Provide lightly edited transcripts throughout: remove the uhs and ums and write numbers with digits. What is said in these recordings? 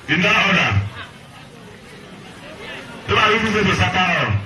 In that order. Do I use it to Sakaro?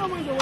က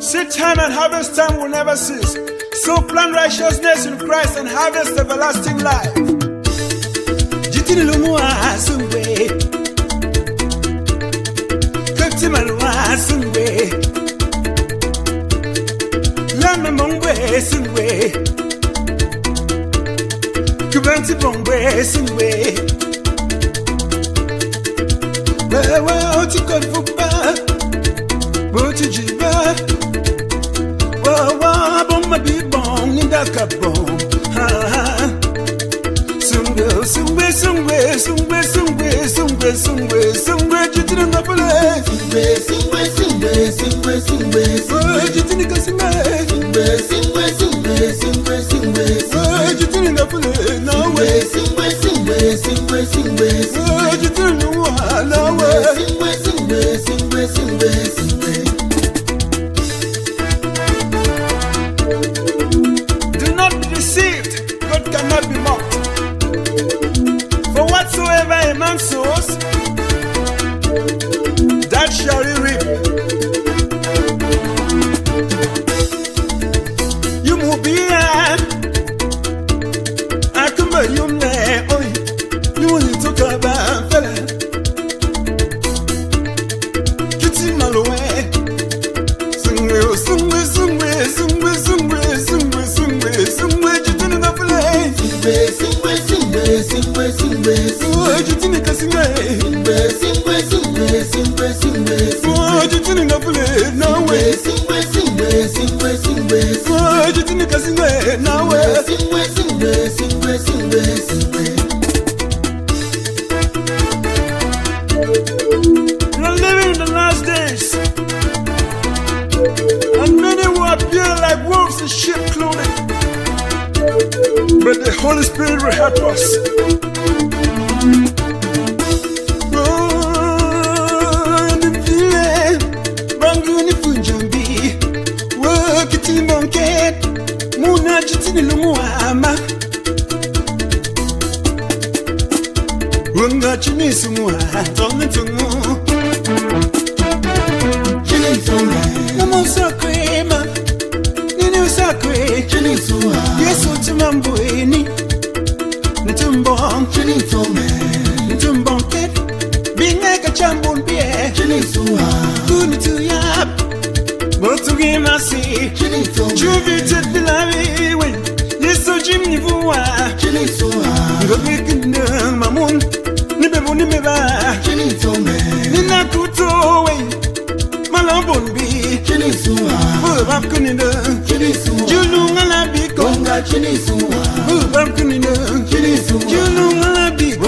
Seed time and harvest time will never cease. So plant righteousness in Christ and harvest everlasting life. Jitini lumua sungwe, kakti malwa sungwe, lama mongwe sungwe, kubanti bongwe sungwe. Wewe otikon fukba, boti jiba. Wa bomba bi bong inda kabong ha ha sungwe sungwe sungwe sungwe sungwe sungwe sungwe sungwe jitini ngapule sungwe sungwe sungwe sungwe sungwe jitini kasime sungwe sungwe sungwe sungwe sungwe jitini ngapule nawe sungwe sungwe sungwe sungwe sungwe jitini wa nawe sungwe sungwe sungwe sungwe sungwe. Cannot be mocked. For whatsoever a man sows, that shall he reap. You move beyond. I come by you now. You will talk about fella. Kitty Maloway. Sungwe, sungwe, sungwe, sungwe, sungwe, sungwe, sungwe, sungwe, sungwe, singwe, singwe, singwe, singwe, singwe, singwe, jitini kasinga oh jitini na pule nawe oh jitini kasinga nawe we're living in the last days, and many will appear like wolves in sheep clothing, but the Holy Spirit will help us. Oh, the feeling, banguni funjambi, work it in banket, muna jitini lumuama. Wanga chini sumwa, tonne tungu. Chini sumwa, namo sakwe ma, nini sakwe. Chini sumwa, yesu tumambueni. Nitumbong, chini sumwa, nitumbong ket. Binga kachambon pie. Chini sumwa, kuni tuyap. Botu gimasi. Chini sumwa, chuvite bilawi wen. Yesu jimni vuwa. Chini sumwa, ngobikindang mamun. Nimeba Nina kutowe Malambonbi Bubam kunina Julunga la biko Bubam kunina Julunga la biko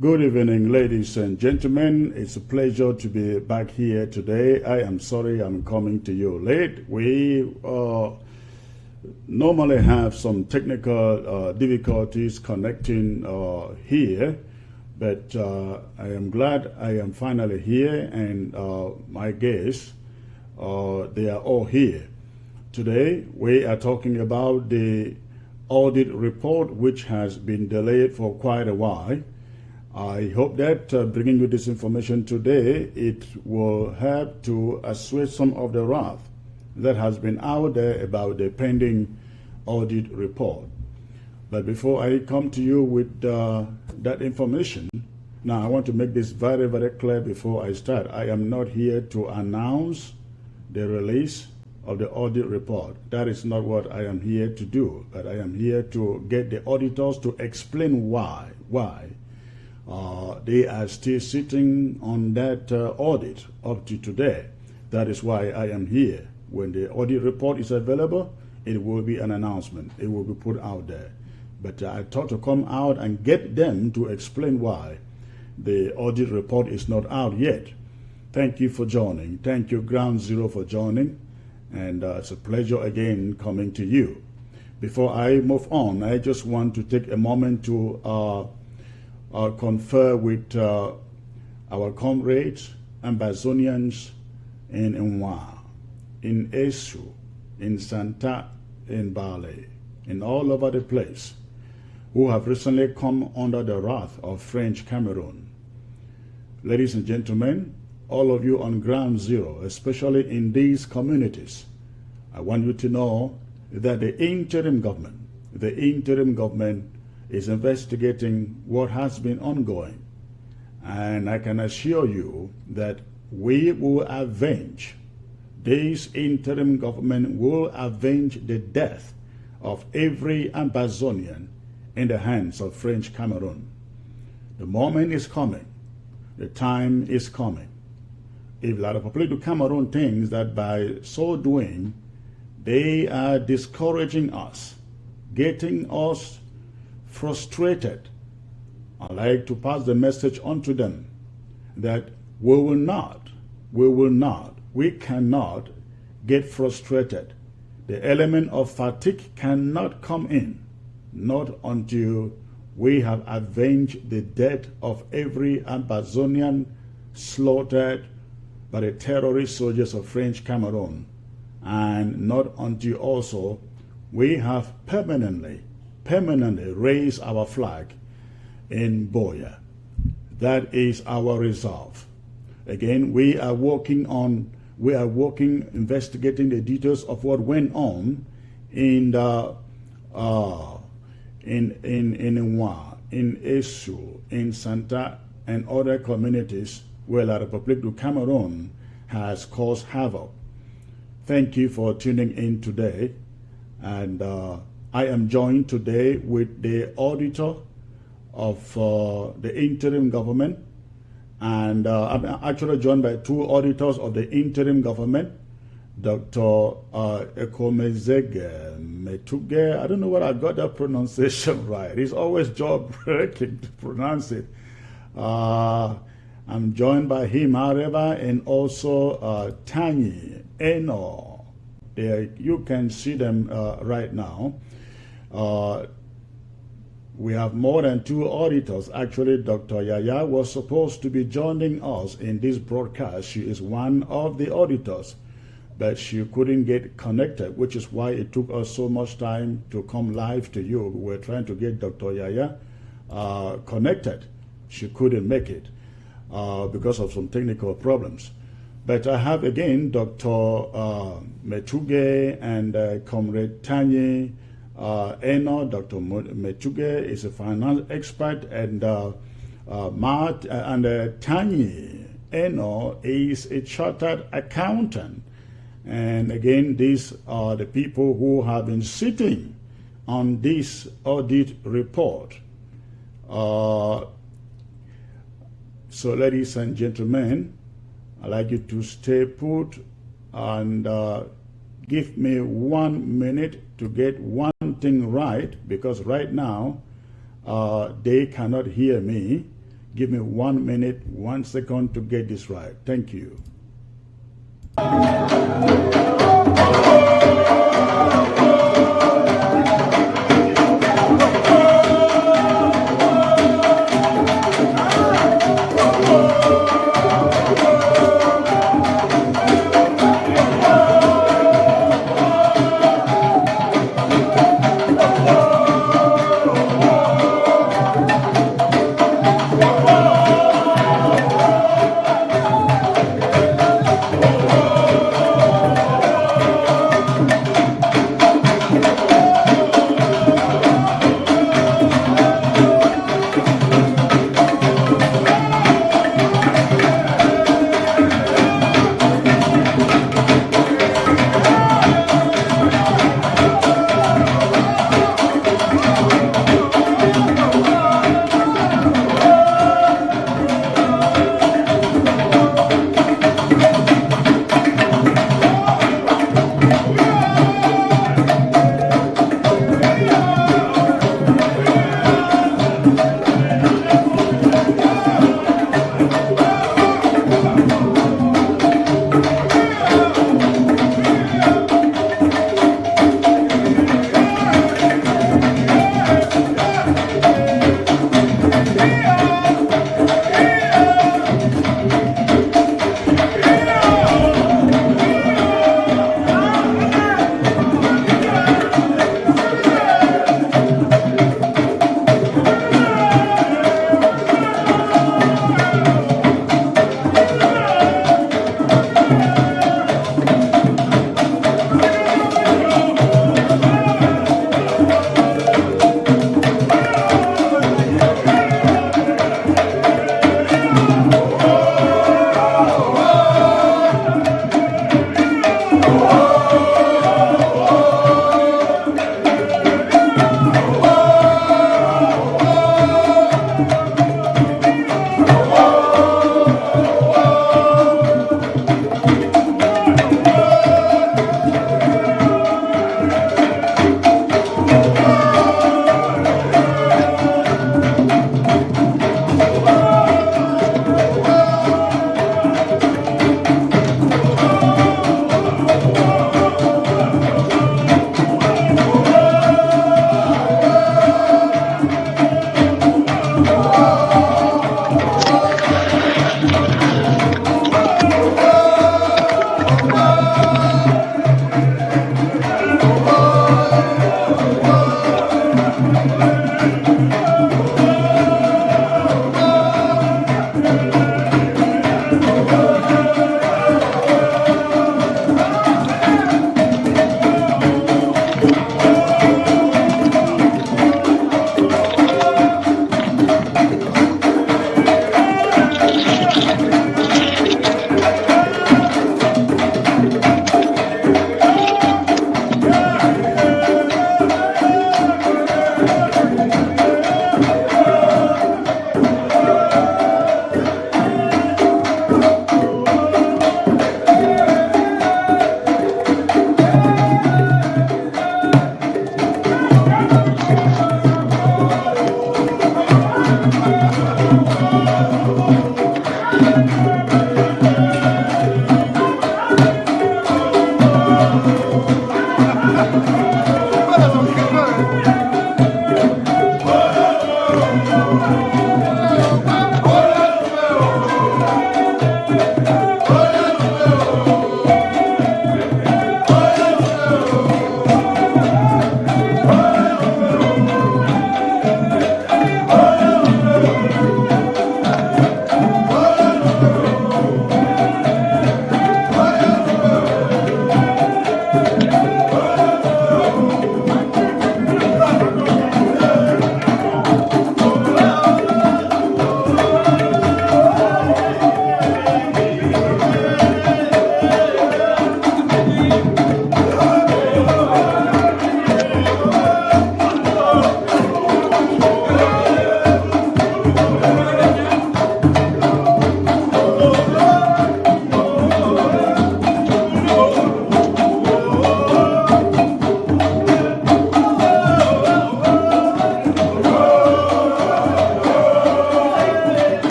Good evening, ladies and gentlemen. It's a pleasure to be back here today. I am sorry I'm coming to you late. We normally have some technical difficulties connecting here, but I am glad I am finally here, and my guests, they are all here. Today, we are talking about the audit report, which has been delayed for quite a while. I hope that bringing you this information today, it will help to assuage some of the wrath that has been out there about the pending audit report. But before I come to you with that information, now I want to make this very, very clear before I start. I am not here to announce the release of the audit report. That is not what I am here to do, but I am here to get the auditors to explain why they are still sitting on that audit up to today. That is why I am here. When the audit report is available, it will be an announcement. It will be put out there. But I thought to come out and get them to explain why the audit report is not out yet. Thank you for joining. Thank you, Ground Zero, for joining. And it's a pleasure again coming to you. Before I move on, I just want to take a moment to confer with our comrades, Ambazonians in Nwa, in Esu, in Santa, in Bale, in all over the place, who have recently come under the wrath of French Cameroon. Ladies and gentlemen, all of you on Ground Zero, especially in these communities, I want you to know that the interim government is investigating what has been ongoing. And I can assure you that we will avenge, this interim government will avenge the death of every Ambazonian in the hands of French Cameroon. The moment is coming. The time is coming. If La République du Cameroon thinks that by so doing, they are discouraging us, getting us frustrated, I like to pass the message on to them that we cannot get frustrated. The element of fatigue cannot come in, not until we have avenged the death of every Ambazonian slaughtered by the terrorist soldiers of French Cameroon, and not until also we have permanently raised our flag in Boya. That is our resolve. Again, we are working, investigating the details of what went on in Nwa, in Esu, in Santa, and other communities where La République du Cameroon has caused havoc. Thank you for tuning in today. And I am joined today with the auditor of the interim government. And I'm actually joined by two auditors of the interim government, Dr. Ekomezege Metuge. I don't know whether I got that pronunciation right. It's always jaw-breaking to pronounce it. I'm joined by him, however, and also Tanyi Eno. You can see them right now. We have more than two auditors. Actually, Dr. Yaya was supposed to be joining us in this broadcast. She is one of the auditors, but she couldn't get connected, which is why it took us so much time to come live to you. We were trying to get Dr. Yaya connected. She couldn't make it because of some technical problems. But I have again Dr. Metuge and Comrade Tanyi Eno. Dr. Metuge is a finance expert, and Tanyi Eno is a chartered accountant. And again, these are the people who have been sitting on this audit report. So, ladies and gentlemen, I'd like you to stay put and give me 1 minute to get one thing right, because right now they cannot hear me. Give me 1 minute, 1 second to get this right. Thank you.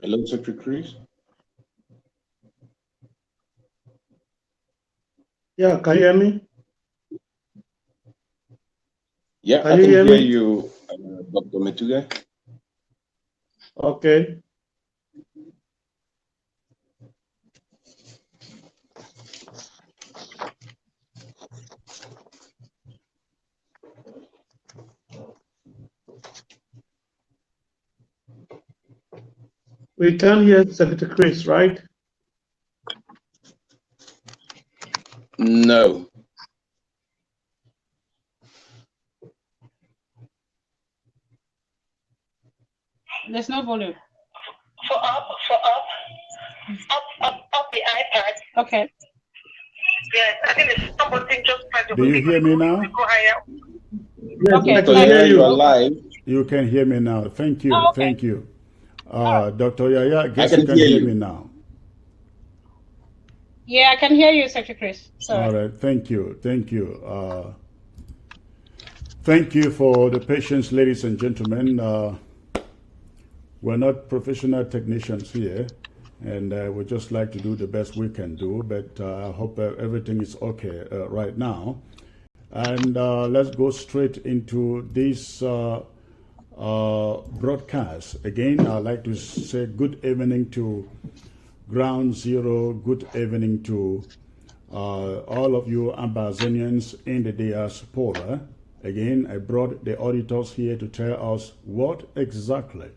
Hello, Secretary Chris. Yeah, can you hear me? Yeah, Can I you can hear hear me? you, Dr. Metuga. Okay. We can hear Secretary Chris, right? No. There's no volume. Up the iPad. Okay. Yes, I think there's something just trying to Do you hear me now? go higher. Yes, Okay, I Dr. can hear Yaya, you are you. live. You can hear me now. Thank you. Oh, okay. Thank you. Dr. Yaya, I guess can you can hear hear you. me now. Yeah, I can hear you, Secretary Chris. Sorry. All right. Thank you. Thank you. Thank you for the patience, ladies and gentlemen. We're not professional technicians here, and we just like to do the best we can do, but I hope everything is okay right now. And let's go straight into this broadcast. Again, I'd like to say good evening to Ground Zero, good evening to all of you Ambazonians in the diaspora. Again, I brought the auditors here to tell us what exactly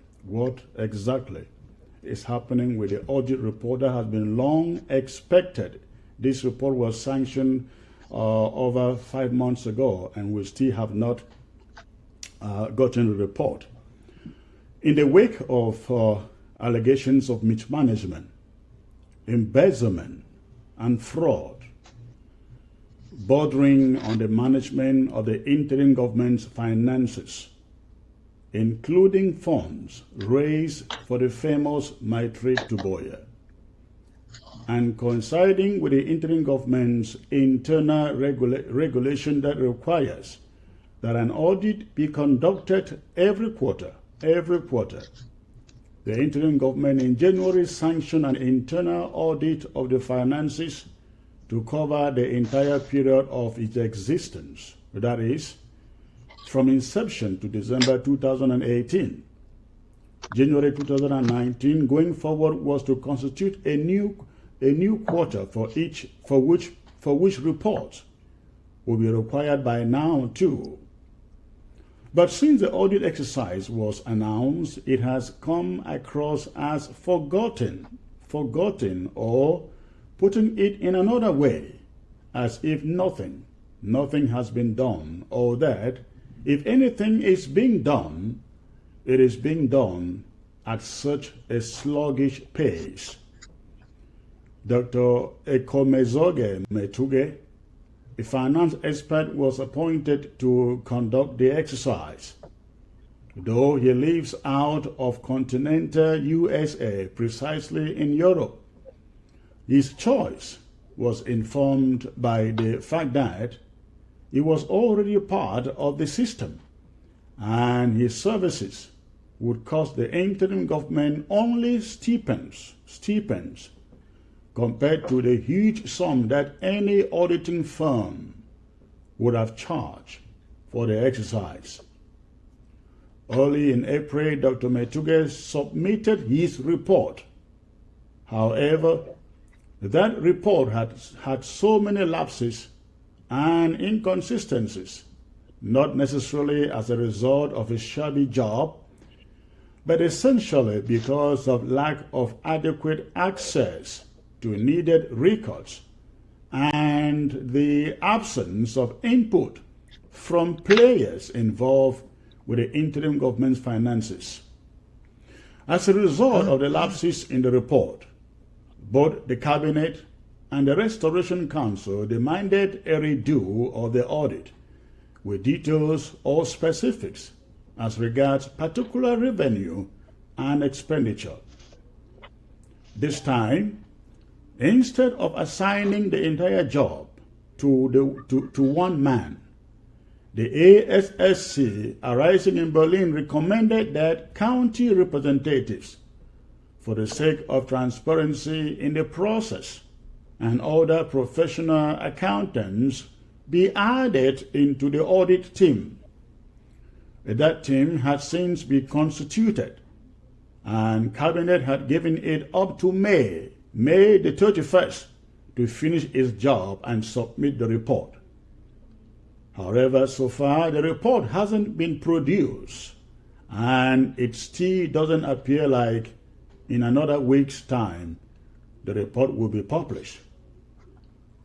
is happening with the audit report that has been long expected. This report was sanctioned over 5 months ago, and we still have not gotten the report. In the wake of allegations of mismanagement, embezzlement, and fraud bordering on the management of the interim government's finances, including funds raised for the famous My Trip to Boya, and coinciding with the interim government's internal regulation that requires that an audit be conducted every quarter. The interim government in January sanctioned an internal audit of the finances to cover the entire period of its existence, that is, from inception to December 2018. January 2019, going forward, was to constitute a new quarter for which reports will be required by now too. But since the audit exercise was announced, it has come across as forgotten, or putting it in another way, as if nothing has been done, or that if anything is being done, it is being done at such a sluggish pace. Dr. Ekomezoge Metuge, a finance expert, was appointed to conduct the exercise. Though he lives out of continental USA, precisely in Europe, his choice was informed by the fact that he was already part of the system, and his services would cost the interim government only stipends compared to the huge sum that any auditing firm would have charged for the exercise. Early in April, Dr. Metuge submitted his report. However, that report had so many lapses and inconsistencies, not necessarily as a result of a shabby job, but essentially because of lack of adequate access to needed records and the absence of input from players involved with the interim government's finances. As a result of the lapses in the report, both the Cabinet and the Restoration Council demanded a redo of the audit with details or specifics as regards particular revenue and expenditure. This time, instead of assigning the entire job to one man, the ASSC, arising in Berlin, recommended that county representatives, for the sake of transparency in the process, and other professional accountants be added into the audit team. That team had since been constituted, and Cabinet had given it up to May the 31st, to finish its job and submit the report. However, so far the report hasn't been produced, and it still doesn't appear like in another week's time the report will be published.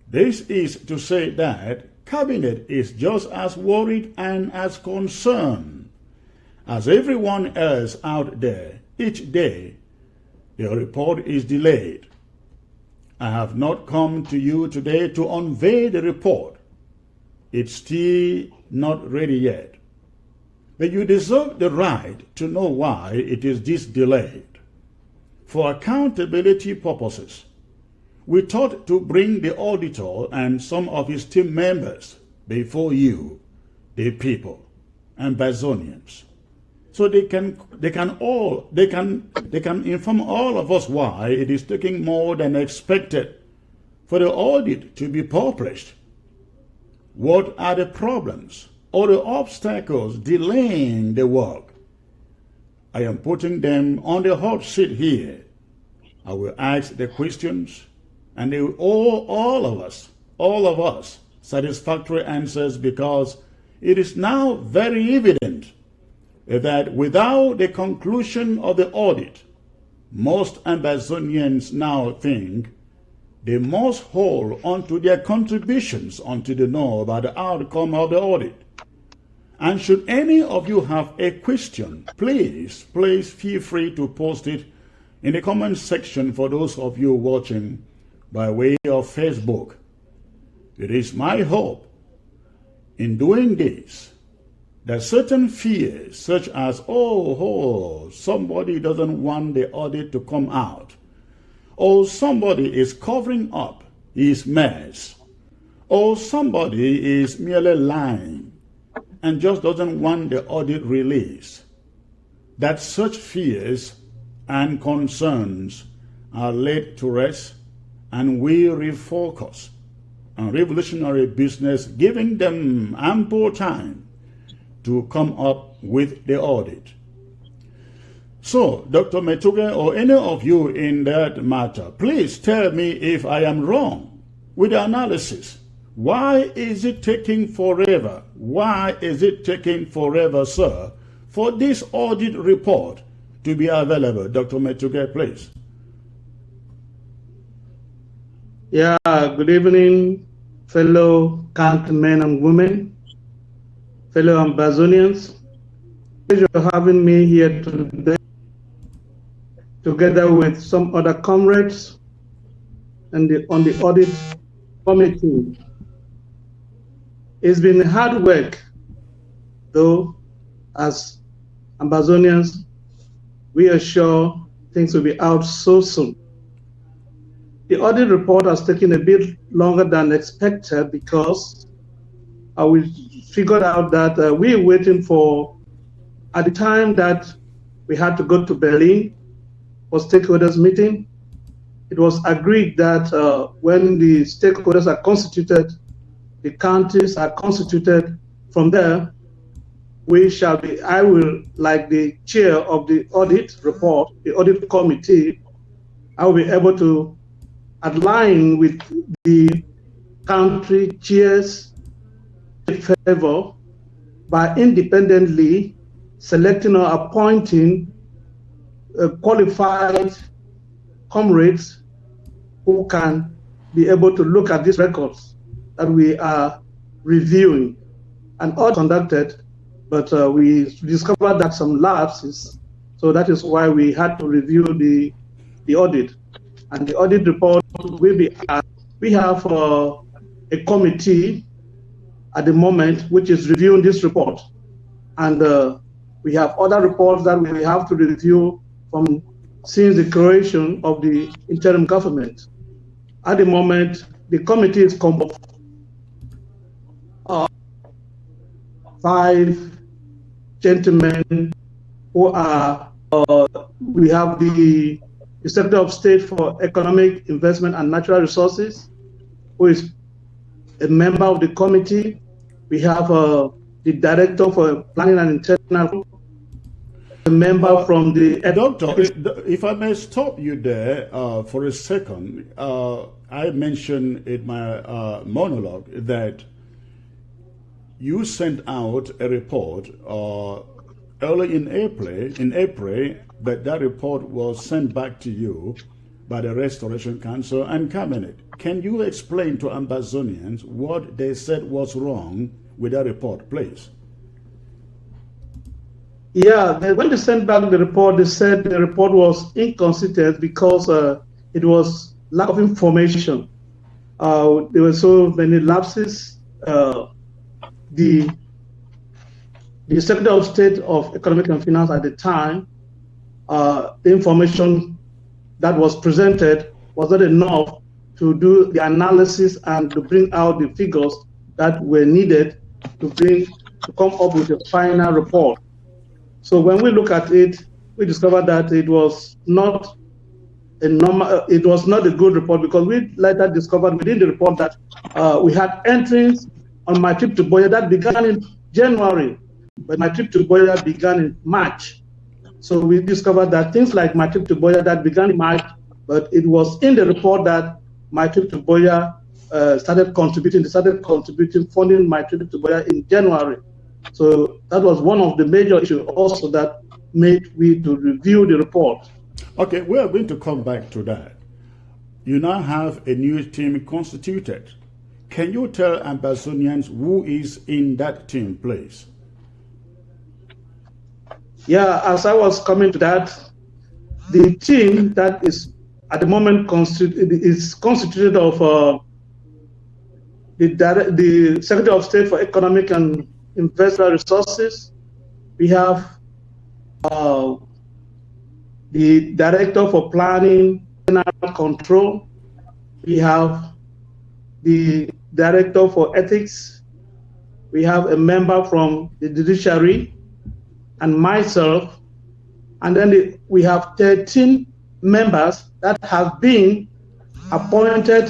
This is to say that Cabinet is just as worried and as concerned as everyone else out there. Each day the report is delayed. I have not come to you today to unveil the report. It's still not ready yet. But you deserve the right to know why it is this delayed. For accountability purposes, we thought to bring the auditor and some of his team members before you, the people, Ambazonians, so they can inform all of us why it is taking more than expected for the audit to be published. What are the problems or the obstacles delaying the work? I am putting them on the hot seat here. I will ask the questions, and they will all of us, satisfactory answers, because it is now very evident that without the conclusion of the audit, most Ambazonians now think they must hold on to their contributions until they know about the outcome of the audit. And should any of you have a question, please feel free to post it in the comment section for those of you watching by way of Facebook. It is my hope in doing this that certain fears, such as, somebody doesn't want the audit to come out, or somebody is covering up his mess, or somebody is merely lying and just doesn't want the audit released, that such fears and concerns are laid to rest, and we refocus on revolutionary business, giving them ample time to come up with the audit. So, Dr. Metuge, or any of you in that matter, please tell me if I am wrong with the analysis. Why is it taking forever? Why is it taking forever, sir, for this audit report to be available? Dr. Metuge, please. Yeah, good evening, fellow countrymen and women, fellow Ambazonians. Pleasure having me here today, together with some other comrades and on the audit committee. It's been hard work, though, as Ambazonians, we are sure things will be out so soon. The audit report has taken a bit longer than expected because we figured out that we're waiting for, at the time that we had to go to Berlin for stakeholders meeting, it was agreed that when the stakeholders are constituted, the counties are constituted, from there, I will, like the chair of the audit report, the audit committee, I will be able to align with the country chairs in favor by independently selecting or appointing qualified comrades who can be able to look at these records that we are reviewing. an audit conducted, but we discovered that some lapses. So that is why we had to review the audit. And the audit report will be we have a committee at the moment which is reviewing this report. And we have other reports that we have to review from since the creation of the interim government. At the moment, the committee is composed of 5 gentlemen who are, we have the Secretary of State for Economic Investment and Natural Resources, who is a member of the committee. We have the Director for Planning and Internal, a member from the... Doctor, if I may stop you there for a second. I mentioned in my monologue that you sent out a report early in April, but that report was sent back to you by the Restoration Council and Cabinet. Can you explain to Ambazonians what they said was wrong with that report, please? Yeah, when they sent back the report, they said the report was inconsistent because it was lack of information. There were so many lapses. The Secretary of State of Economic and Finance at the time, the information that was presented was not enough to do the analysis and to bring out the figures that were needed to come up with a final report. So when we look at it, we discovered that it was not a good report, because we later discovered within the report that we had entries on my trip to Boya that began in January, but my trip to Boya began in March. So we discovered that things like my trip to Boya that began in March, but it was in the report that my trip to Boya started contributing funding my trip to Boya in January. So that was one of the major issues also that made me to review the report. Okay, we are going to come back to that. You now have a new team constituted. Can you tell Ambazonians who is in that team, please? Yeah, as I was coming to that, the team that is at the moment is constituted of the Secretary of State for Economic and Investment Resources. We have the Director for Planning and Control. We have the Director for Ethics. We have a member from the Judiciary and myself. And then we have 13 members that have been appointed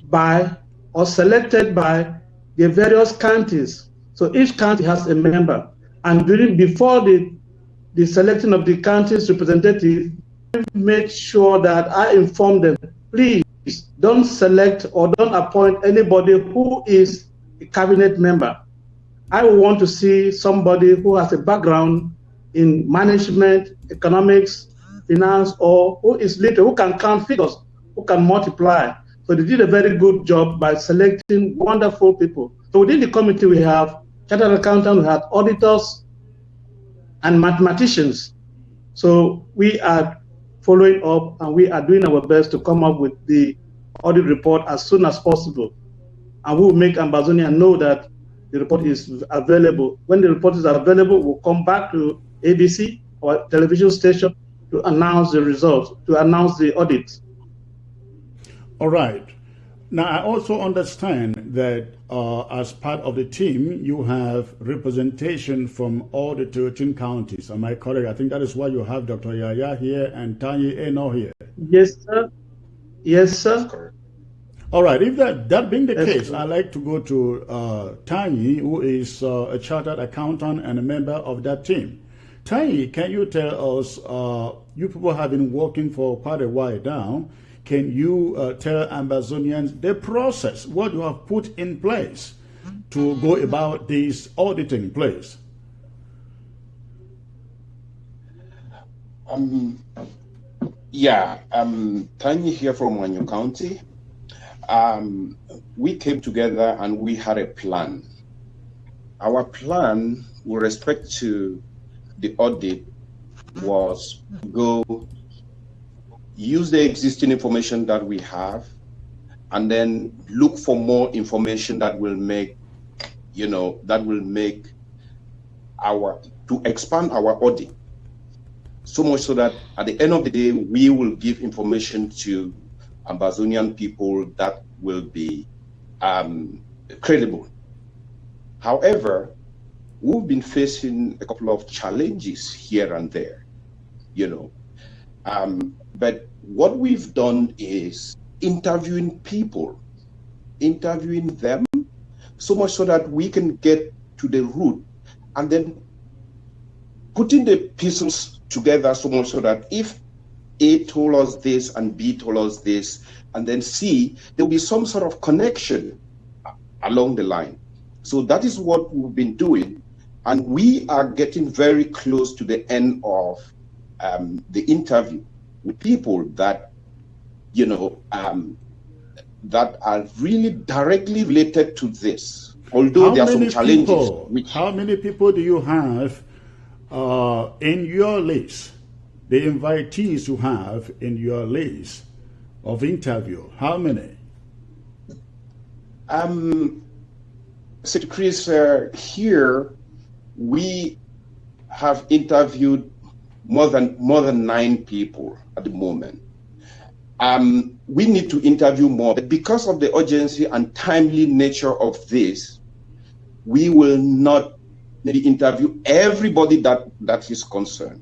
by or selected by the various counties. So each county has a member. And before the selection of the county's representative, I made sure that I inform them, please don't select or don't appoint anybody who is a cabinet member. I want to see somebody who has a background in management, economics, finance, or who is literate, who can count figures, who can multiply. So they did a very good job by selecting wonderful people. So within the committee, we have chartered accountants, we have auditors, and mathematicians. So we are following up, and we are doing our best to come up with the audit report as soon as possible. And we will make Ambazonia know that the report is available. When the report is available, we'll come back to ABC or television station to announce the results, to announce the audit. All right. Now, I also understand that as part of the team, you have representation from all the 13 counties. Am I correct? I think that is why you have Dr. Yaya here and Tanyi Eno here. Yes, sir. Yes, sir. All right. If that being the case, I'd like to go to Tanyi, who is a chartered accountant and a member of that team. Tanyi, can you tell us, you people have been working for quite a while now. Can you tell Ambazonians the process, what you have put in place to go about this auditing, please? Tanya here from Wanyo County. We came together and we had a plan. our plan with respect to the audit was to go use the existing information that we have and then look for more information that will make, to expand our audit. So much so that at the end of the day, we will give information to Amazonian people that will be credible. However, we've been facing a couple of challenges here and there, but what we've done is interviewing them, so much so that we can get to the root and then putting the pieces together, so much so that if A told us this and B told us this, and then C, there'll be some sort of connection along the line. So that is what we've been doing. And we are getting very close to the end of the interview with people that, that are really directly related to this. Although there are some challenges. How many people do you have in your list? The invitees you have in your list of interview, how many? Secretary Chris, here we have interviewed more than 9 people at the moment. We need to interview more, but because of the urgency and timely nature of this, we will not maybe interview everybody that is concerned.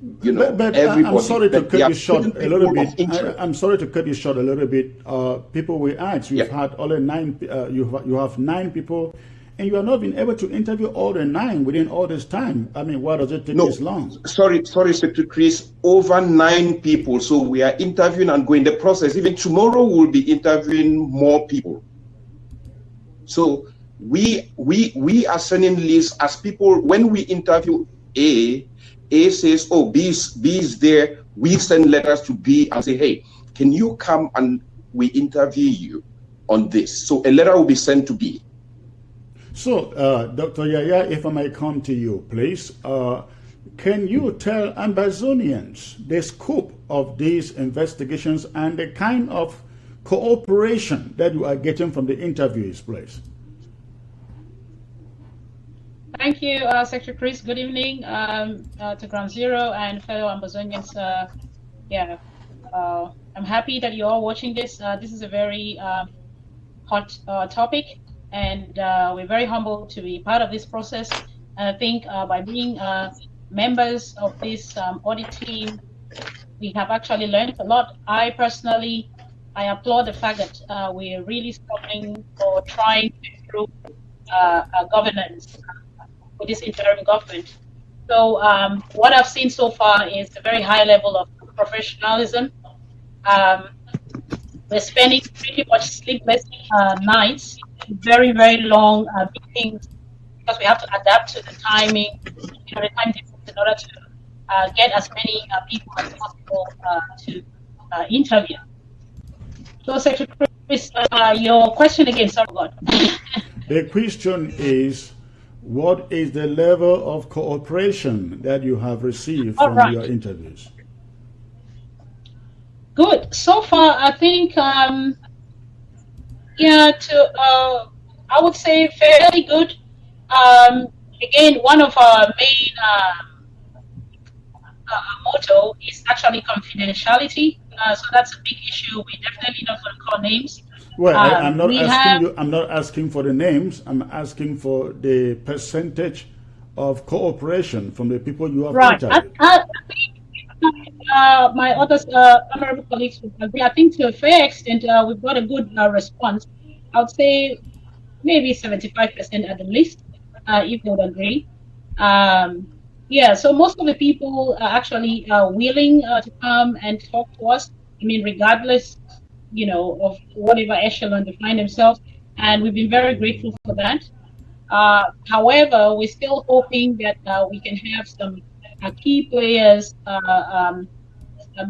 But I'm sorry to cut you short a little bit. I'm sorry to cut you short a little bit. People will ask, you've had only 9, you have 9 people, and you are not being able to interview all the 9 within all this time. I mean, why does it take this long? Sorry, Secretary Chris, over 9 people. So we are interviewing and going the process. Even tomorrow we'll be interviewing more people. So we are sending lists as people. When we interview A says, oh, B is there. We send letters to B and say, hey, can you come and we interview you on this? So a letter will be sent to B. So, Dr. Yaya, if I might come to you, please, can you tell Ambazonians the scope of these investigations and the kind of cooperation that you are getting from the interviewees, please? Thank you, Secretary Chris. Good evening to Ground Zero and fellow Amazonians. I'm happy that you're all watching this. This is a very hot topic, and we're very humbled to be part of this process. And I think by being members of this audit team, we have actually learned a lot. I personally applaud the fact that we're really struggling or trying to improve governance with this interim government. So what I've seen so far is a very high level of professionalism. We're spending pretty much sleepless nights, very, very long meetings, because we have to adapt to the timing, the time difference in order to get as many people as possible to interview. So, Secretary Chris, your question again, sorry, God. The question is, what is the level of cooperation that you have received from your interviews? Good. So far, I think, I would say fairly good. Again, one of our main motto is actually confidentiality. So that's a big issue. We're definitely not going to call names. Well, I'm not asking for the names. I'm asking for the percentage of cooperation from the people you have interviewed. I think my other honorable colleagues would agree. I think to a fair extent, we've got a good response. I would say maybe 75% at the least, if they would agree. So most of the people are actually willing to come and talk to us. I mean, regardless, of whatever echelon they find themselves, and we've been very grateful for that. However, we're still hoping that we can have some key players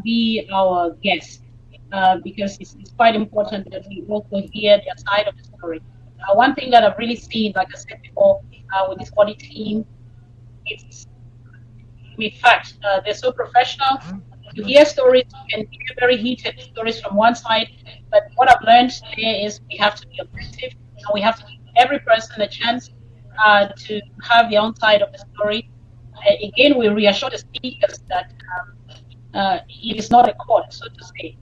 be our guests, because it's quite important that we also hear their side of the story. one thing that I've really seen, like I said before, with this audit team, it's in fact they're so professional. You hear stories, you can hear very heated stories from one side, but what I've learned there is we have to be objective and we have to give every person a chance to have their own side of the story. Again, we reassure the speakers that it is not a court, so to say,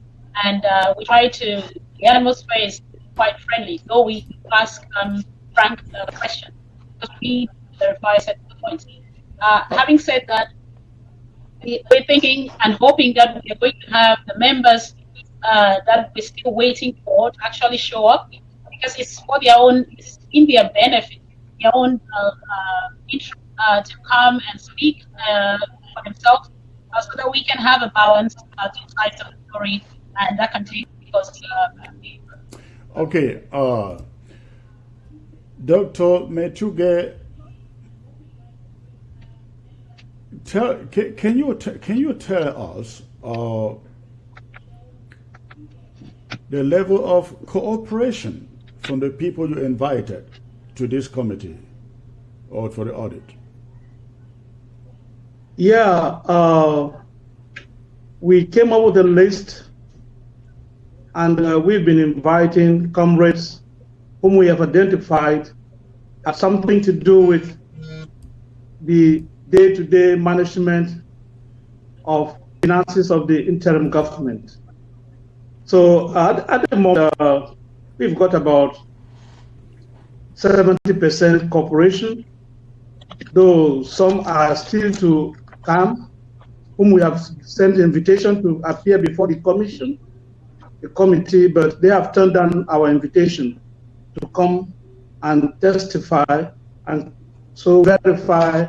and we try to. The atmosphere is quite friendly, though we ask frank questions because we verify certain points. Having said that, we're thinking and hoping that we're going to have the members that we're still waiting for to actually show up, because it's for their own, it's in their benefit, their own interest to come and speak for themselves, so that we can have a balance two sides of the story, and that can take us. Okay, Dr. Metuge, can you tell us the level of cooperation from the people you invited to this committee or for the audit? Yeah, we came up with a list, and we've been inviting comrades whom we have identified have something to do with the day-to-day management of finances of the interim government. So at the moment, we've got about 70% cooperation, though some are still to come, whom we have sent an invitation to appear before the committee, but they have turned down our invitation to come and testify and so verify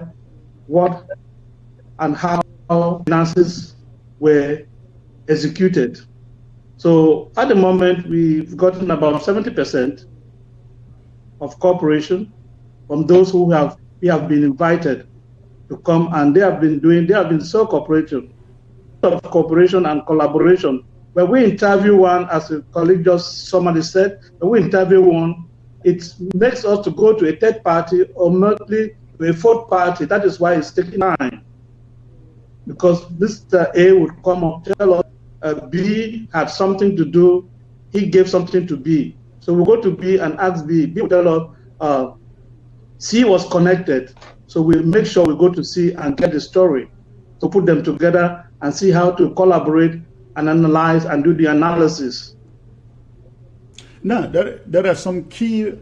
what and how finances were executed. So at the moment, we've gotten about 70% of cooperation from those who we have been invited to come, and they have been so cooperative, of cooperation and collaboration. When we interview one, as a colleague just somebody said, when we interview one, it makes us to go to a third party or mostly to a fourth party. That is why it's taking time. Because Mr. A would come up, tell us B had something to do, he gave something to B. So we go to B and ask B. B will tell us C was connected. So we make sure we go to C and get the story, to put them together and see how to collaborate and analyze and do the analysis. Now, there are some key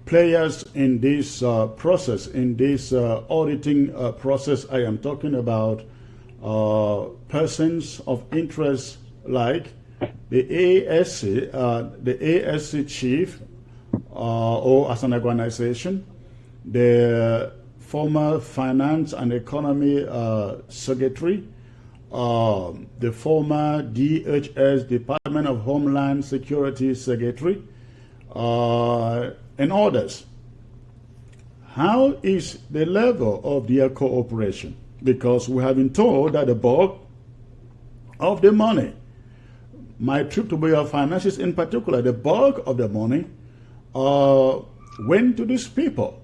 players in this process, in this auditing process. I am talking about persons of interest like the ASC chief, or as an organization, the former finance and economy secretary, the former DHS, Department of Homeland Security Secretary, and others. How is the level of their cooperation? Because we have been told that the bulk of the money, my trip to Bureau of Finances in particular, the bulk of the money went to these people.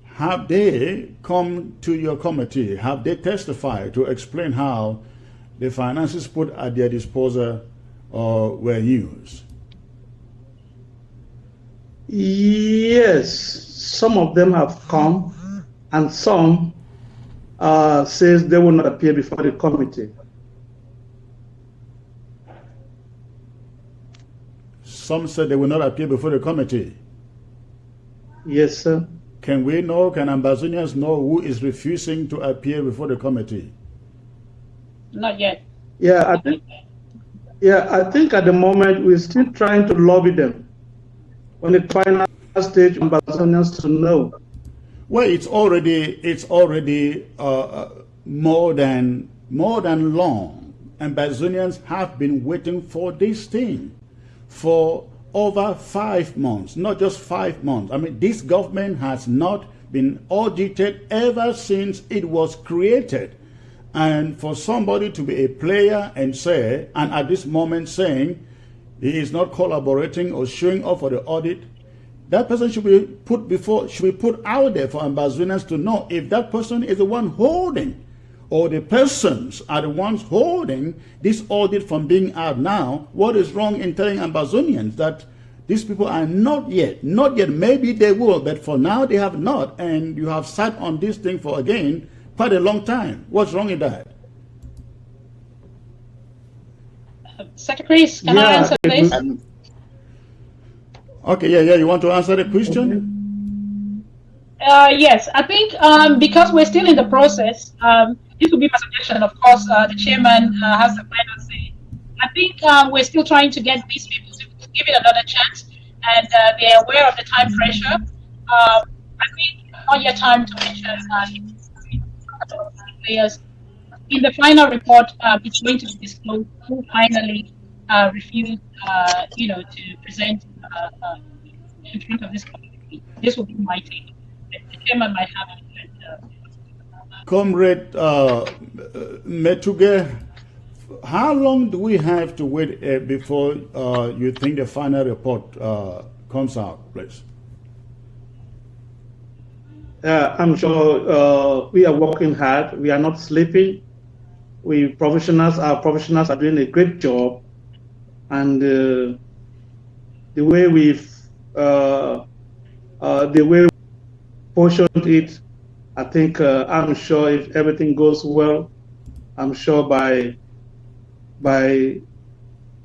Have they come to your committee? Have they testified to explain how the finances put at their disposal were used? Yes, some of them have come, and some says they will not appear before the committee. Some said they will not appear before the committee. Yes, sir. Can we know, can Ambazonians know who is refusing to appear before the committee? Not yet. Yeah, I think at the moment we're still trying to lobby them. On the final stage, Ambazonians to know. Well, it's already more than long. Ambazonians have been waiting for this thing for over 5 months, not just 5 months. I mean, this government has not been audited ever since it was created. And for somebody to be a player and say, and at this moment saying, he is not collaborating or showing up for the audit, that person should be put out there for Ambazonians to know if that person is the one holding, or the persons are the ones holding this audit from being out now. What is wrong in telling Ambazonians that these people are not yet, maybe they will, but for now they have not, and you have sat on this thing for, again, quite a long time. What's wrong in that? Secretary, can I answer this? Okay, yeah, you want to answer the question? Yes, I think because we're still in the process, this will be my suggestion. Of course, the chairman has the final say. I think we're still trying to get these people to give it another chance, and they're aware of the time pressure. I think not yet time to mention players. In the final report, it's going to be disclosed who finally refused, to present in front of this committee. This will be my take. The chairman might have it. Comrade Metuge, how long do we have to wait before you think the final report comes out, please? I'm sure we are working hard. We are not sleeping. Our professionals are doing a great job, and the way we've portioned it, I think I'm sure if everything goes well, I'm sure by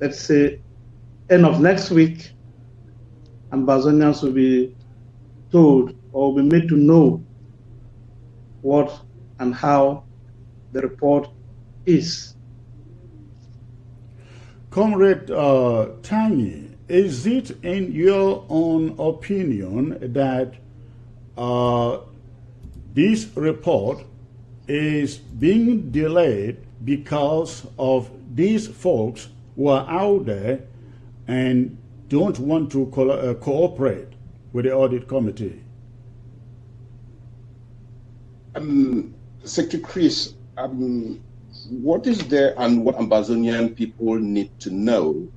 let's say end of next week, Ambazonians will be told or will be made to know what and how the report is. Comrade Tanyi, is it in your own opinion that this report is being delayed because of these folks who are out there and don't want to cooperate with the audit committee? Secretary Chris, what is there and what Ambazonian people need to know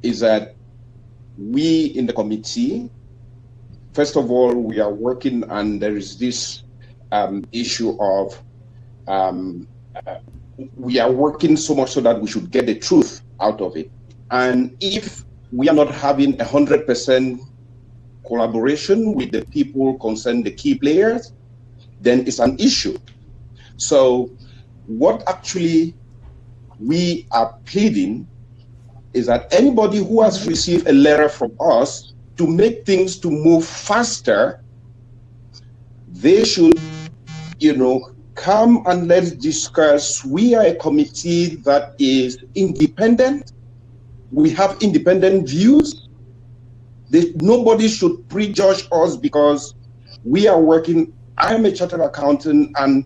is that we in the committee, first of all, we are working, and there is this issue of we are working so much so that we should get the truth out of it. And if we are not having 100% collaboration with the people concerned, the key players, then it's an issue. So what actually we are pleading is that anybody who has received a letter from us to make things to move faster, they should, come and let's discuss. We are a committee that is independent. We have independent views. Nobody should prejudge us because we are working. I'm a chartered accountant, and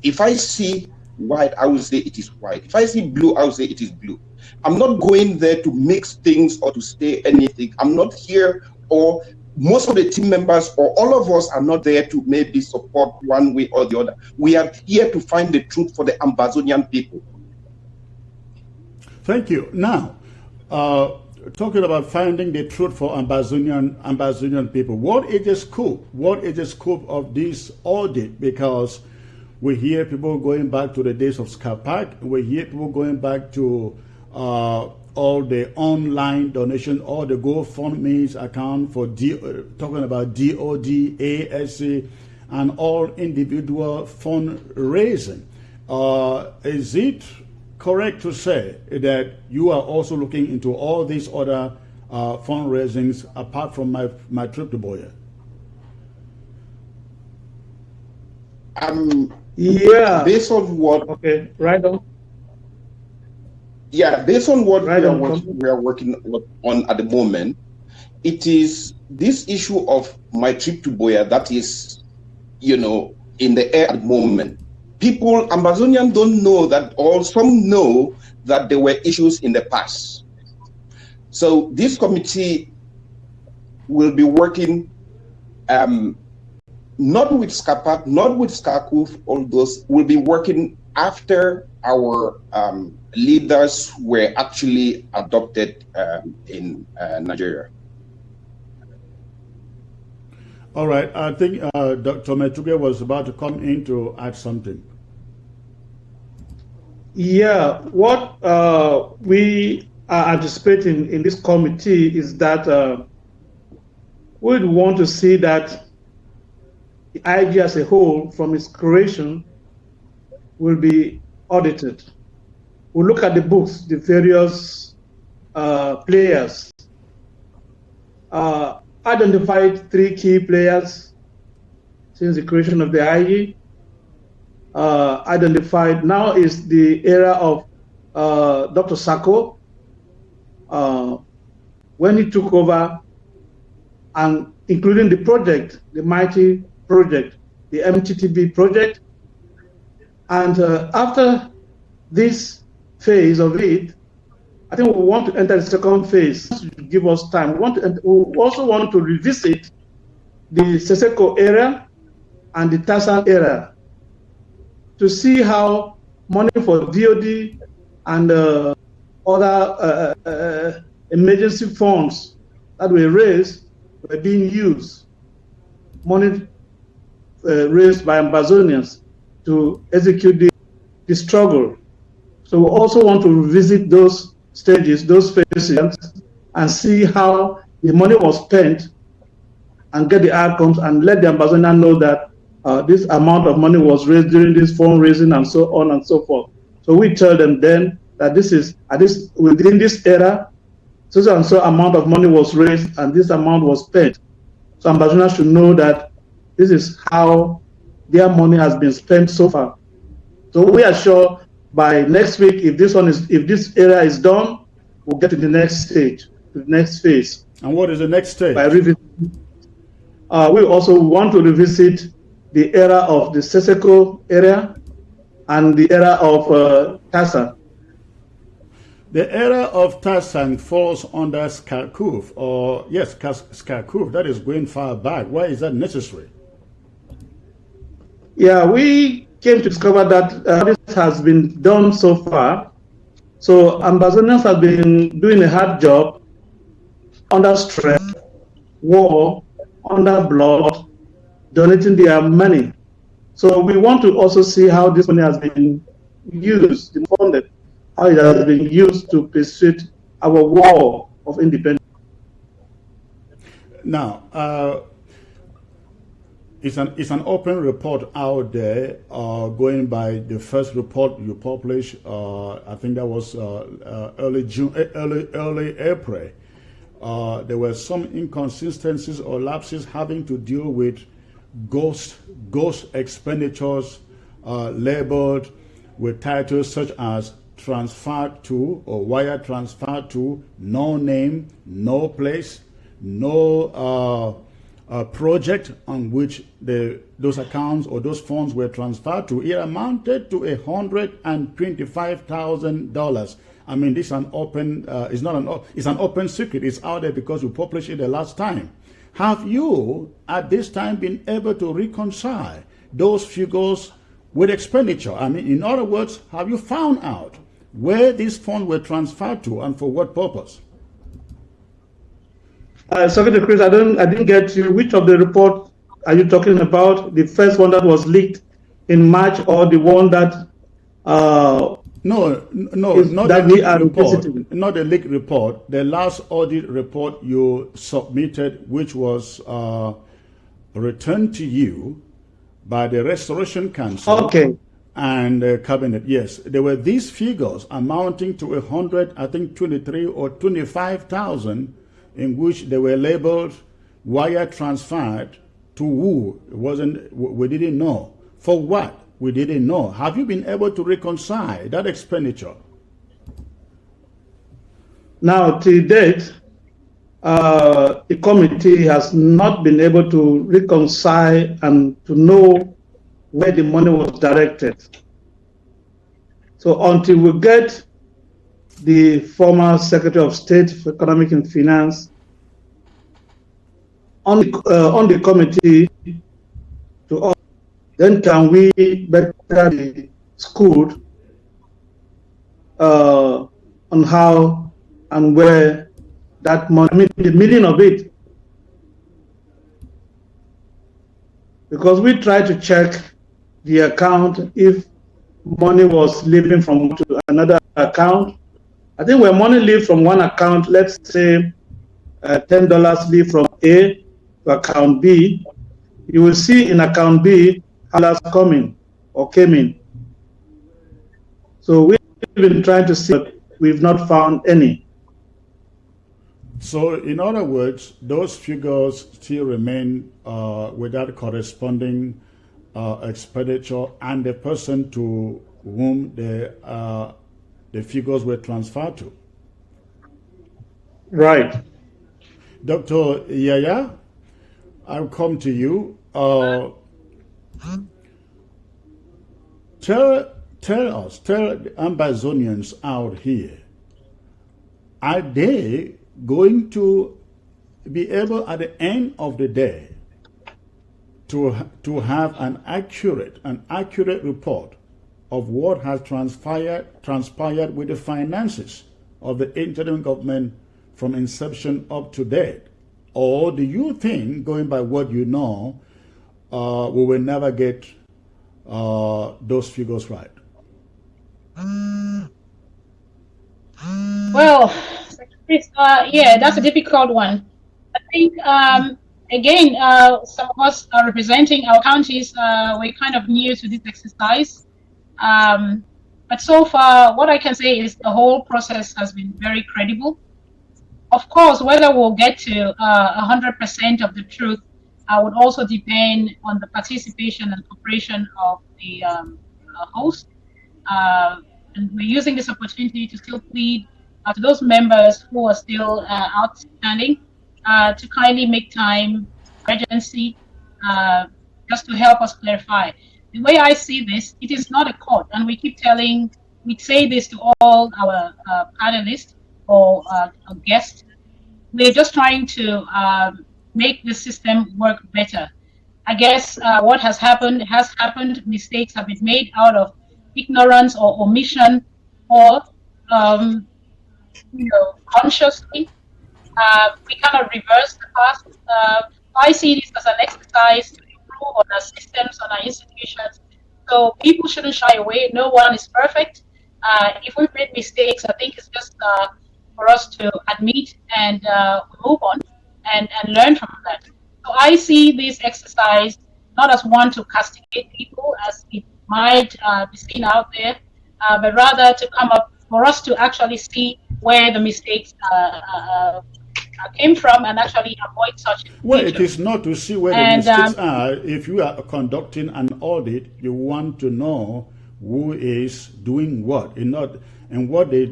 if I see white, I will say it is white. If I see blue, I will say it is blue. I'm not going there to mix things or to say anything. I'm not here, or most of the team members or all of us are not there to maybe support one way or the other. We are here to find the truth for the Ambazonian people. Thank you. Now, talking about finding the truth for Ambazonian people, what is the scope? What is the scope of this audit? Because we hear people going back to the days of Scapac. We hear people going back to all the online donation, all the GoFundMe's account for talking about DOD, ASC, and all individual fundraising. Is it correct to say that you are also looking into all these other fundraisings apart from my trip to Boya? Yeah. Based on what? Okay, right on. Yeah, based on what Right we on. are working on at the moment, it is this issue of my trip to Boya that is, in the air at the moment. People, Ambazonians don't know that, or some know that there were issues in the past. So this committee will be working not with SCAPAC, not with SCACUF, all those will be working after our leaders were actually adopted in Nigeria. All right. I think Dr. Metuge was about to come in to add something. Yeah, what we are anticipating in this committee is that we'd want to see that the IG as a whole, from its creation, will be audited. We'll look at the books, the various players. Identified 3 key players since the creation of the IG. Identified now is the era of Dr. Sacco, when he took over, and including the project, the mighty project, the MTTB project. And after this phase of it, I think we want to enter the second phase. Give us time. We also want to revisit the Seseko era and the TASAN era to see how money for DOD and other emergency funds that were raised were being used. Money raised by Amazonians to execute the struggle. So we also want to revisit those stages, those phases, and see how the money was spent and get the outcomes, and let the Amazonian know that this amount of money was raised during this fundraising and so on and so forth. So we tell them then that this is within this era, so and so amount of money was raised and this amount was spent. So Ambazonians should know that this is how their money has been spent so far. So we are sure by next week, if this era is done, we'll get to the next stage, to the next phase. And what is the next stage? By revisiting, we also want to revisit the era of the Seseko era and the era of TASA. The era of TASAN falls under Skarkuf, or yes, Skarkuf. That is going far back. Why is that necessary? Yeah, we came to discover that this has been done so far. So Ambazonians have been doing a hard job under stress, war, under blood, donating their money. So we want to also see how this money has been used, funded, how it has been used to pursue our war of independence. Now, it's an open report out there, going by the first report you published. I think that was early June, early April. There were some inconsistencies or lapses having to deal with ghost expenditures labeled with titles such as transferred to or wire transferred to, no name, no place, no project on which those accounts or those funds were transferred to. It amounted to $125,000. I mean, this is an open. It's an open secret. It's out there because we published it the last time. Have you, at this time, been able to reconcile those figures with expenditure? I mean, in other words, have you found out where these funds were transferred to and for what purpose? Secretary Chris, I didn't get you. Which of the report are you talking about? The first one that was leaked in March, or the one that? No, not the leaked report. Not the leaked report. The last audit report you submitted, which was returned to you by the Restoration Council. Okay. And the cabinet. Yes, there were these figures amounting to 23 or 25,000. In which they were labeled wire transferred to who? We didn't know. For what? We didn't know. Have you been able to reconcile that expenditure? Now, to date, the committee has not been able to reconcile and to know where the money was directed. So until we get the former Secretary of State for Economic and Finance on the committee to us, then can we better be schooled on how and where that money, I mean, the meaning of it. because we try to check the account if money was leaving from to another account. I think when money leaves from one account, let's say $10 leave from A to account B, you will see in account B how that's coming or came in. So we've been trying to see, but we've not found any. So, in other words, those figures still remain without corresponding expenditure and the person to whom the figures were transferred to. Right. Dr. Yaya, I'll come to you. Tell the Ambazonians out here, are they going to be able at the end of the day to have an accurate report of what has transpired with the finances of the interim government from inception up to date? Or do you think, going by what you know, we will never get those figures right? Well, yeah, that's a difficult one. I think, again, some of us are representing our counties. We're kind of new to this exercise. But so far, what I can say is the whole process has been very credible. Of course, whether we'll get to 100% of the truth would also depend on the participation and cooperation of the host. And we're using this opportunity to still plead to those members who are still outstanding to kindly make time, urgency, just to help us clarify. The way I see this, it is not a court, and we say this to all our panelists or guests. We're just trying to make the system work better. I guess what has happened has happened. Mistakes have been made out of ignorance or omission, or consciously. We cannot reverse the past. I see this as an exercise to improve on our systems, on our institutions. So people shouldn't shy away. No one is perfect. If we've made mistakes, I think it's just for us to admit and move on and learn from that. So I see this exercise not as one to castigate people, as it might be seen out there, but rather to come up for us to actually see where the mistakes came from and actually avoid such. Well, it is not to see where the mistakes are. If you are conducting an audit, you want to know who is doing what, and what they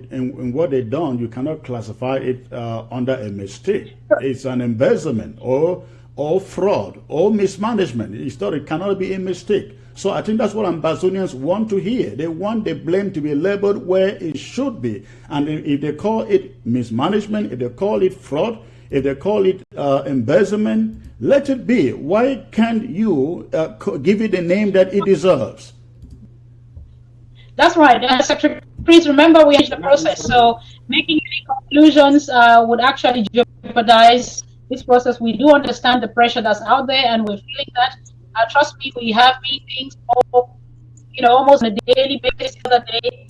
done. You cannot classify it under a mistake. It's an embezzlement or fraud or mismanagement. It cannot be a mistake. So I think that's what Ambazonians want to hear. They want the blame to be labeled where it should be. And if they call it mismanagement, if they call it fraud, if they call it embezzlement, let it be. Why can't you give it the name that it deserves? That's right. Secretary, please remember we changed the process. So making any conclusions would actually jeopardize this process. We do understand the pressure that's out there, and we're feeling that. Trust me, we have meetings, almost on a daily basis. The other day,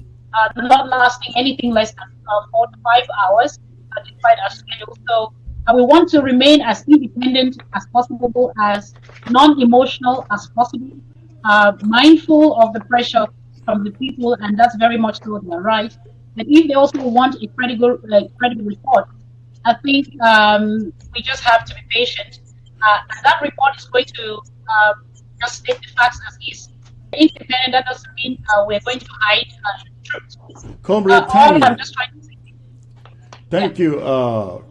not lasting anything less than 4 to 5 hours, despite our schedule. So we want to remain as independent as possible, as non-emotional as possible, mindful of the pressure from the people, and that's very much so they're right. But if they also want a credible report, I think we just have to be patient. And that report is going to just state the facts as is. Independent, that doesn't mean we're going to hide the truth. Comrade Tanya. I'm just trying to say. Thank you,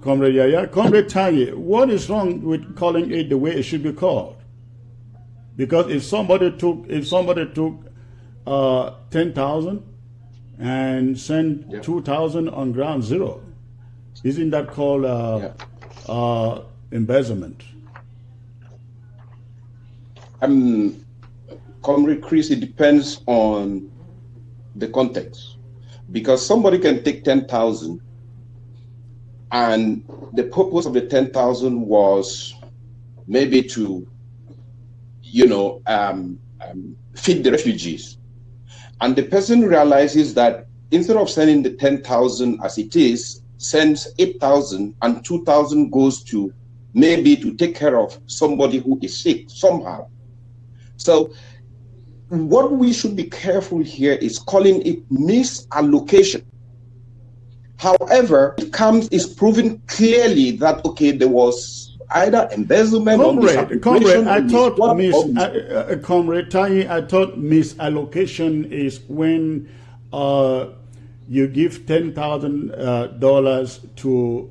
Comrade Yaya. Comrade Tanya, what is wrong with calling it the way it should be called? Because if somebody took 10,000 and sent 2,000 on ground zero, isn't that called embezzlement? Comrade Chris, it depends on the context, because somebody can take 10,000 and the purpose of the 10,000 was maybe to feed the refugees. And the person realizes that instead of sending the 10,000 as it is, sends 8,000 and 2,000 goes to maybe to take care of somebody who is sick somehow. So what we should be careful here is calling it misallocation. However, it's proven clearly that, okay, there was either embezzlement or misappropriation. I thought Comrade Tayi, I thought misallocation is when you give $10,000 to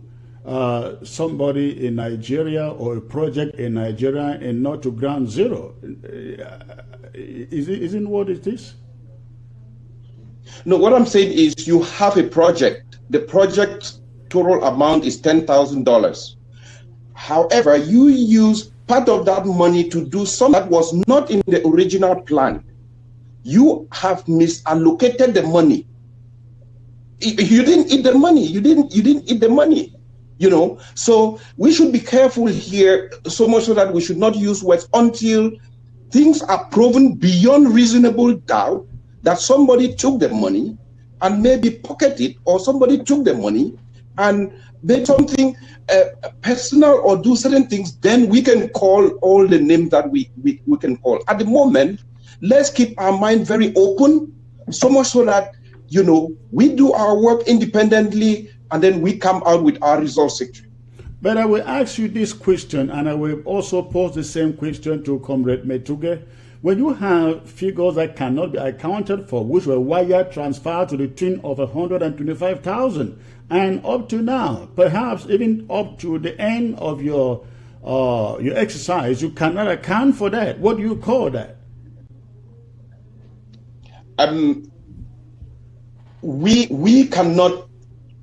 somebody in Nigeria or a project in Nigeria and not to ground zero. Isn't what it is? No, what I'm saying is you have a project. The project total amount is $10,000. However, you use part of that money to do something that was not in the original plan. You have misallocated the money. You didn't eat the money. You didn't eat the money. So we should be careful here, so much so that we should not use words until things are proven beyond reasonable doubt that somebody took the money and maybe pocketed, or somebody took the money and made something personal or do certain things. Then we can call all the names that we can call. At the moment, let's keep our mind very open, so much so that we do our work independently and then we come out with our results. But I will ask you this question, and I will also pose the same question to Comrade Metuge. When you have figures that cannot be accounted for, which were wire transferred to the tune of 125,000, and up to now, perhaps even up to the end of your exercise, you cannot account for that. What do you call that? We cannot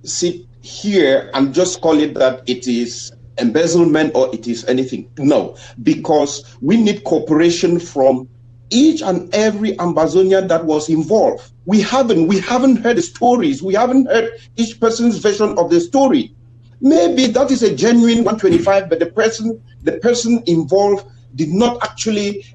sit here and just call it that it is embezzlement or it is anything. No, because we need cooperation from each and every Ambazonian that was involved. We haven't heard the stories. We haven't heard each person's version of the story. Maybe that is a genuine 125, but the person involved did not actually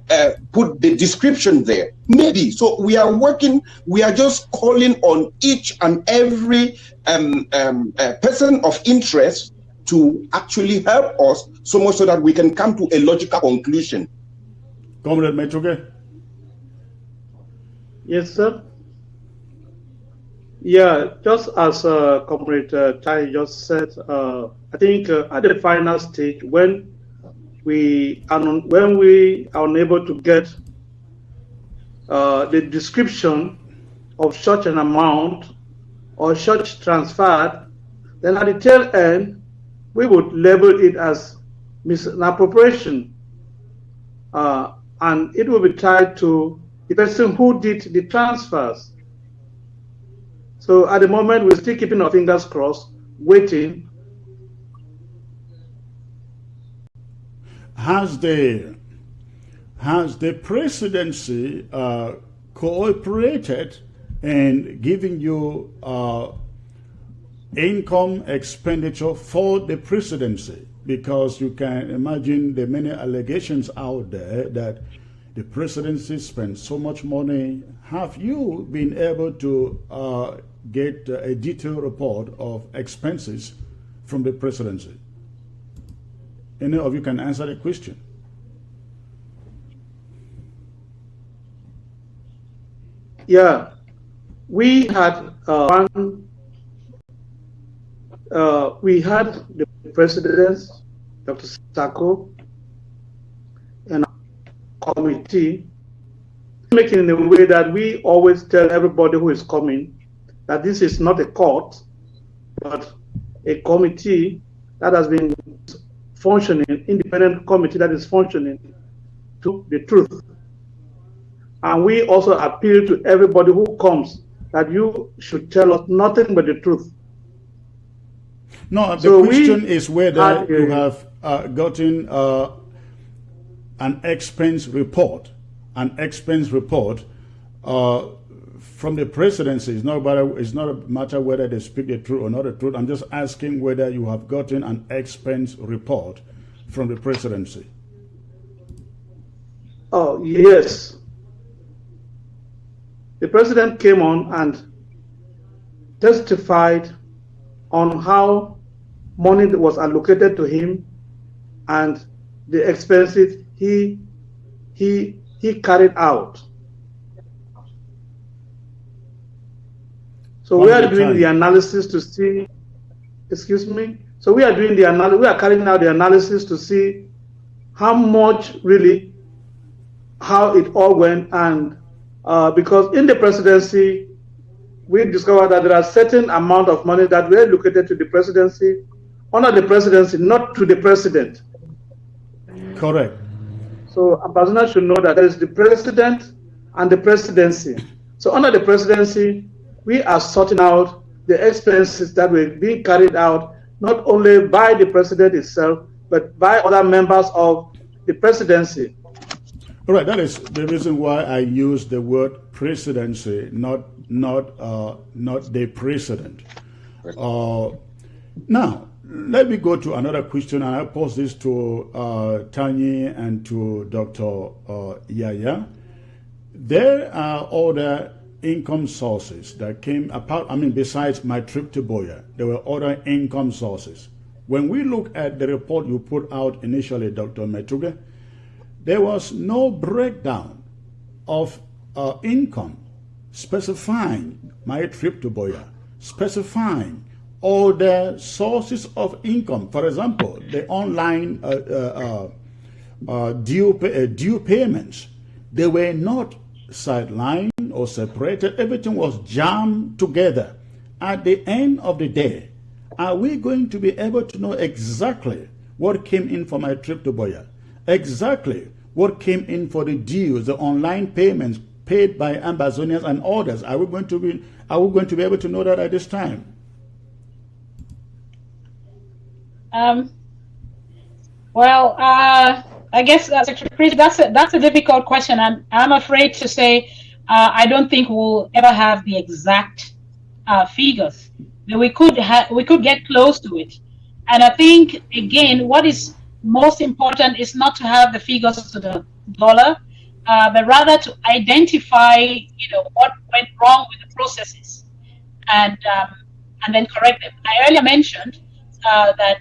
put the description there. Maybe. So we are just calling on each and every person of interest to actually help us, so much so that we can come to a logical conclusion. Comrade Metuge? Yes, sir. Yeah, just as Comrade Tai just said, I think at the final stage, when we are unable to get the description of such an amount or such transferred, then at the tail end, we would label it as misappropriation, and it will be tied to the person who did the transfers. So at the moment, we're still keeping our fingers crossed, waiting. Has the presidency cooperated in giving you income expenditure for the presidency? Because you can imagine the many allegations out there that the presidency spends so much money. Have you been able to get a detailed report of expenses from the presidency? Any of you can answer the question. Yeah, we had the president, Dr. Sako, and our committee, making in a way that we always tell everybody who is coming that this is not a court, but a committee that has been functioning, independent committee that is functioning to the truth. And we also appeal to everybody who comes that you should tell us nothing but the truth. No, the question is whether you have gotten an expense report. From the presidency. It's not a matter whether they speak the truth or not the truth. I'm just asking whether you have gotten an expense report from the presidency. Oh, yes. The president came on and testified on how money was allocated to him and the expenses he carried out. So we are doing the analysis to see, excuse me. So we are doing the analysis, we are carrying out the analysis to see how much really, how it all went. And because in the presidency, we discovered that there are certain amount of money that were allocated to the presidency, under the presidency, not to the president. Correct. So Ambassador should know that there is the president and the presidency. So under the presidency, we are sorting out the expenses that were being carried out, not only by the president itself, but by other members of the presidency. All right, that is the reason why I use the word presidency, not the president. Now, let me go to another question, and I'll pose this to Tanyi and to Dr. Yaya. There are other income sources that came apart, besides my trip to Boya, there were other income sources. When we look at the report you put out initially, Dr. Metuge, there was no breakdown of income specifying my trip to Boya, specifying other sources of income. For example, the online due payments, they were not sidelined or separated. Everything was jammed together. At the end of the day, are we going to be able to know exactly what came in for my trip to Boya, exactly what came in for the dues, the online payments paid by Ambazonians and others? Are we going to be able to know that at this time? Well, I guess Secretary, that's a difficult question. I'm afraid to say I don't think we'll ever have the exact figures. But we could get close to it. And I think again, what is most important is not to have the figures to the dollar, but rather to identify, what went wrong with the processes, and then correct them. I earlier mentioned that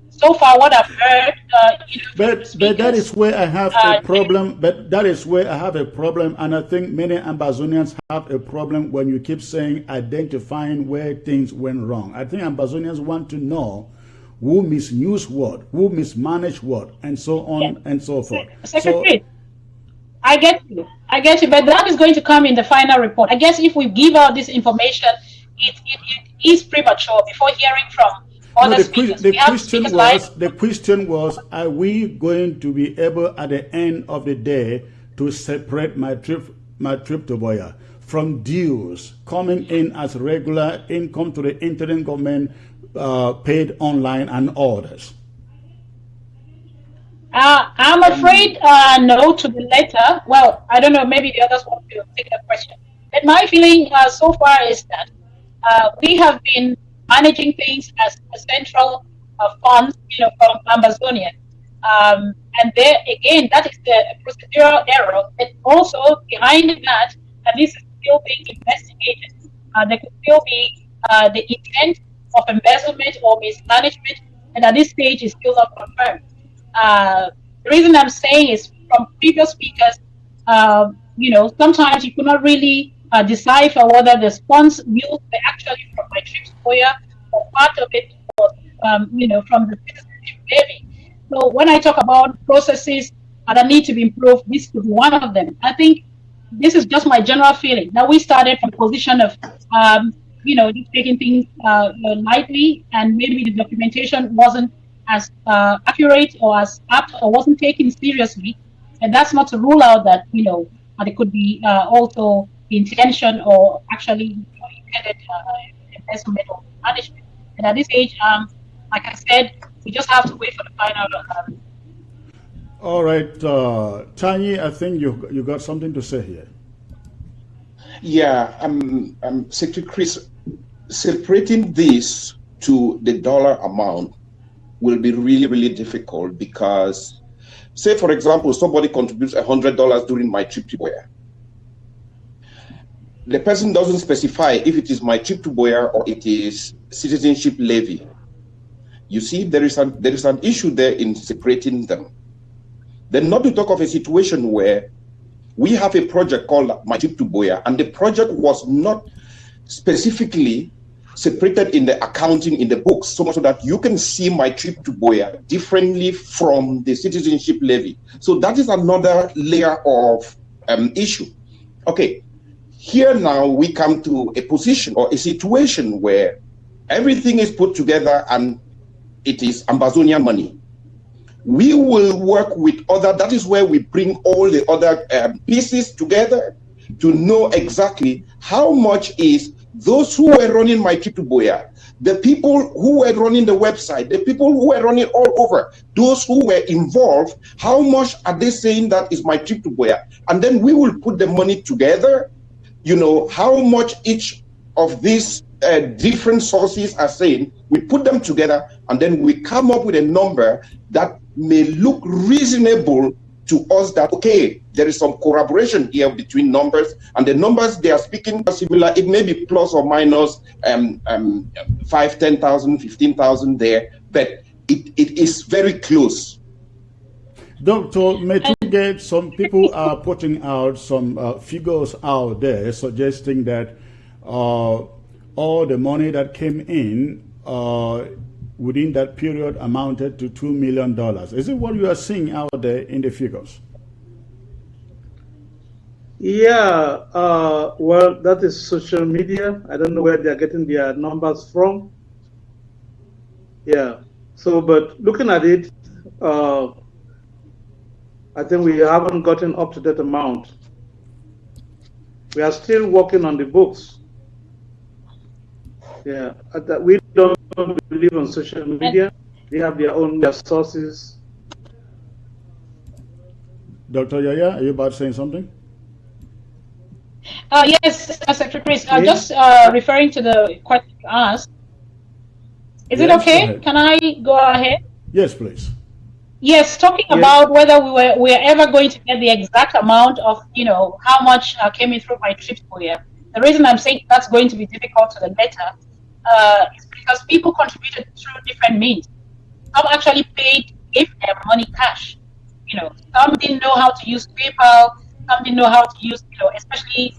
so far what I've heard, but that is where I have a problem. But that is where I have a problem, and I think many Ambazonians have a problem when you keep saying identifying where things went wrong. I think Ambazonians want to know who misused what, who mismanaged what, and so on and so forth. Secretary, I get you, but that is going to come in the final report. I guess if we give out this information, it is premature before hearing from other speakers. The question was, are we going to be able at the end of the day to separate my trip to Boya from dues coming in as regular income to the interim government paid online and orders? I'm afraid no to the latter. Well, I don't know, maybe the others want to take that question. But my feeling so far is that we have been managing things as a central funds, from Ambazonia. And there again, that is the procedural error. But also behind that, and this is still being investigated, there could still be the intent of embezzlement or mismanagement, and at this stage is still not confirmed. The reason I'm saying is from previous speakers, sometimes you could not really decipher whether the funds used were actually from my trip to Koya or part of it was, from the citizenship levy. So when I talk about processes that need to be improved, this could be one of them. I think this is just my general feeling. Now we started from a position of, just taking things lightly, and maybe the documentation wasn't as accurate or as apt or wasn't taken seriously. And that's not to rule out that, there could be also intention or actually intended investment or management. And at this stage, like I said, we just have to wait for the final. All right, Tanyi, I think you got something to say here. Yeah, Secretary Chris, separating this to the dollar amount will be really, really difficult, because Say, for example, somebody contributes $100 during my trip to Boya. The person doesn't specify if it is my trip to Boya or it is citizenship levy. You see, there is an issue there in separating them. Then not to talk of a situation where we have a project called My Trip to Boya, and the project was not specifically separated in the accounting in the books, so much so that you can see My Trip to Boya differently from the citizenship levy. So that is another layer of issue. Okay, here now we come to a position or a situation where everything is put together and it is Ambazonian money. We will work with other, that is where we bring all the other pieces together to know exactly how much is those who were running My Trip to Boya, the people who were running the website, the people who were running all over, those who were involved, how much are they saying that is My Trip to Boya? And then we will put the money together, you know, how much each of these different sources are saying, we put them together, and then we come up with a number that may look reasonable to us that, okay, there is some corroboration here between numbers, and the numbers they are speaking are similar. It may be plus or minus 5, 10,000, 15,000 there, but it is very close. Dr. Metugate, some people are putting out some figures out there suggesting that all the money that came in within that period amounted to $2 million. Is it what you are seeing out there in the figures? Yeah, well, that is social media. I don't know where they're getting their numbers from. Yeah, so, but looking at it, I think we haven't gotten up to that amount. We are still working on the books. Yeah, we don't believe on social media. They have their own sources. Dr. Yaya, are you about saying something? Yes, Secretary Chris. Just referring to the question you asked. Is it okay? Can I go ahead? Yes, please. Yes, talking about whether we are ever going to get the exact amount of, you know, how much came in through My Trip to Boya. The reason I'm saying that's going to be difficult to the letter is because people contributed through different means. Some actually gave their money cash. You know, some didn't know how to use PayPal. Some didn't know how to use, you know, especially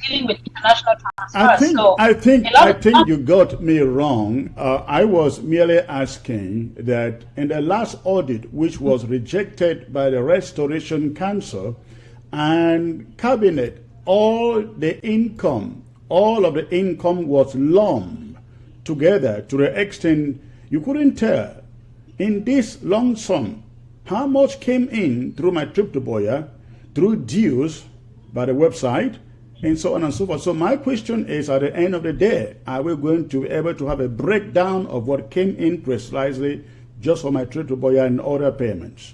dealing with international transfers. I think you got me wrong. I was merely asking that in the last audit, which was rejected by the Restoration Council and Cabinet, all of the income was lumped together to the extent you couldn't tell in this lump sum how much came in through My Trip to Boya, through dues by the website, and so on and so forth. So my question is, at the end of the day, are we going to be able to have a breakdown of what came in precisely just for My Trip to Boya and other payments?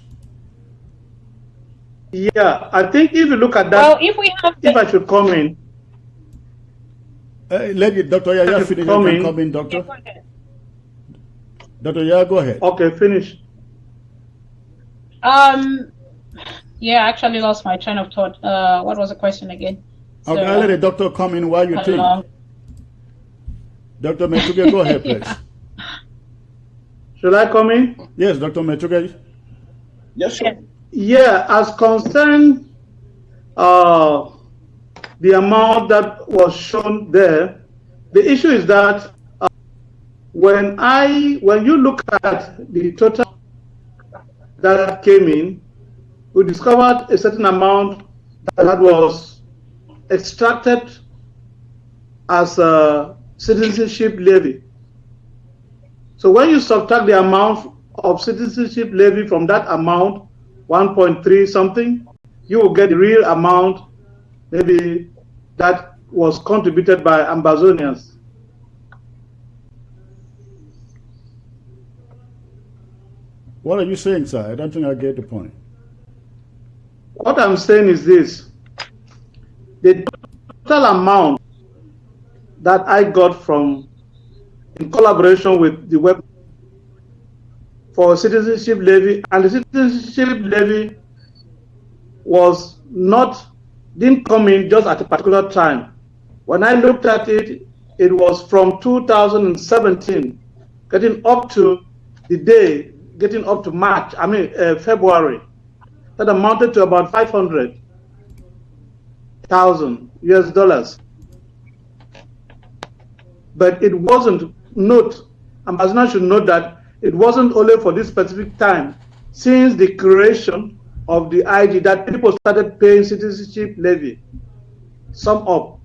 Yeah, I think if you look at that, well, if I should come in. Let Dr. Yaya finish. Come in, Doctor. Yeah, Dr. Yaya, go ahead. Okay, finish. Yeah, I actually lost my train of thought. What was the question again? Okay, I'll let the doctor come in while you think. Dr. Metuge, go ahead, please. Should I come in? Yes, Dr. Metuge. Yes, sir. Yeah, as concerned the amount that was shown there, the issue is that when you look at the total that came in, we discovered a certain amount that was extracted as a citizenship levy. So when you subtract the amount of citizenship levy from that amount, 1.3 something, you will get the real amount maybe that was contributed by Ambazonians. What are you saying, sir? I don't think I get the point. What I'm saying is this: the total amount that I got from, in collaboration with the web, for citizenship levy, and the citizenship levy didn't come in just at a particular time. When I looked at it, it was from 2017, getting up to February, that amounted to about 500,000 US dollars. But it wasn't, Ambassador should note that it wasn't only for this specific time. Since the creation of the IG, that people started paying citizenship levy, sum up.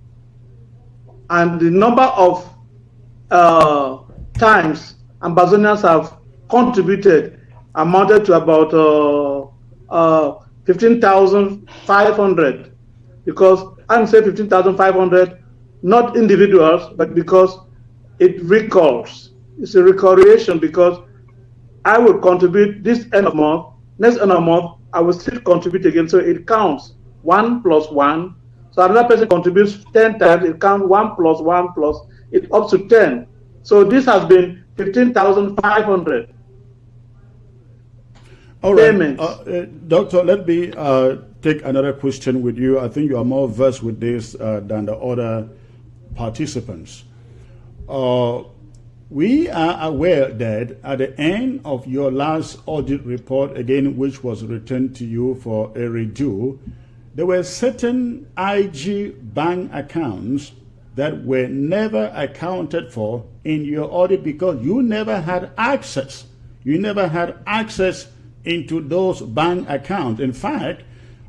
And the number of times Ambazonians have contributed amounted to about 15,500. Because I'm saying 15,500, not individuals, but because it recalls. It's a recalculation, because I will contribute this end of month, next end of month, I will still contribute again. So it counts 1 plus 1. So another person contributes 10 times, it counts 1 plus 1 plus, it up to 10. So this has been 15,500. All right. Doctor, let me take another question with you. I think you are more versed with this than the other participants. We are aware that at the end of your last audit report, again, which was returned to you for a review, there were certain IG bank accounts that were never accounted for in your audit because you never had access. You never had access into those bank accounts. In fact,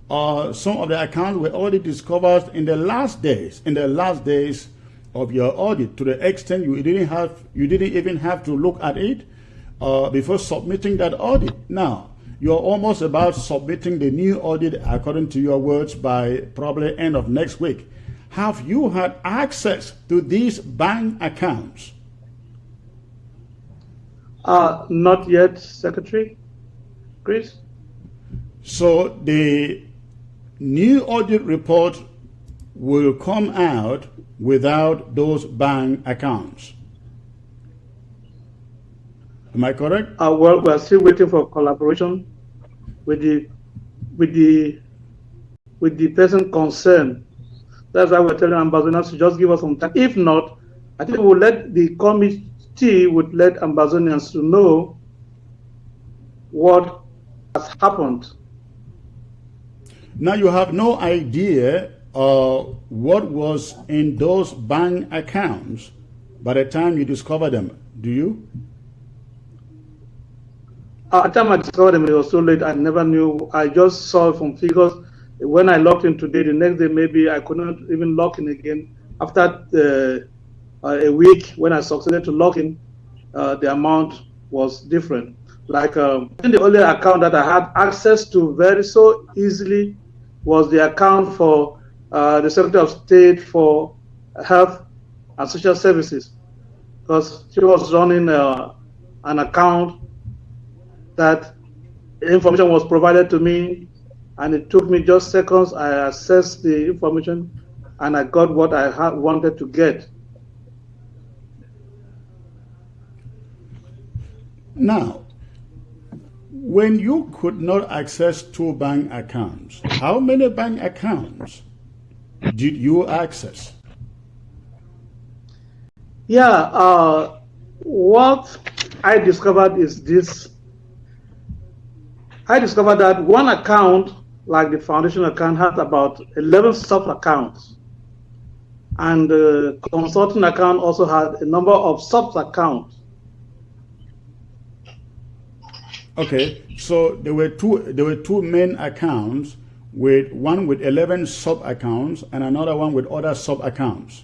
some of the accounts were already discovered in the last days of your audit, to the extent you didn't even have to look at it before submitting that audit. Now, you're almost about submitting the new audit, according to your words, by probably end of next week. Have you had access to these bank accounts? Not yet, Secretary Chris. So the new audit report will come out without those bank accounts. Am I correct? Well, we are still waiting for collaboration with the person concerned. That's why we're telling Ambazonians to just give us some time. If not, I think we'll let the committee would let Ambazonians to know what has happened. Now you have no idea what was in those bank accounts by the time you discover them, do you? At the time I discovered them, it was so late. I never knew. I just saw from figures. When I logged in today, the next day maybe I could not even log in again. After a week, when I succeeded to log in, the amount was different. Like I think the only account that I had access to very so easily was the account for the Secretary of State for Health and Social Services, because she was running an account that information was provided to me, and it took me just seconds. I accessed the information and I got what I wanted to get. Now, when you could not access 2 bank accounts, how many bank accounts did you access? Yeah, what I discovered is this. I discovered that one account, like the foundation account, has about 11 sub-accounts. And the consulting account also had a number of sub-accounts. Okay, so there were two main accounts, with one with 11 sub-accounts and another one with other sub-accounts.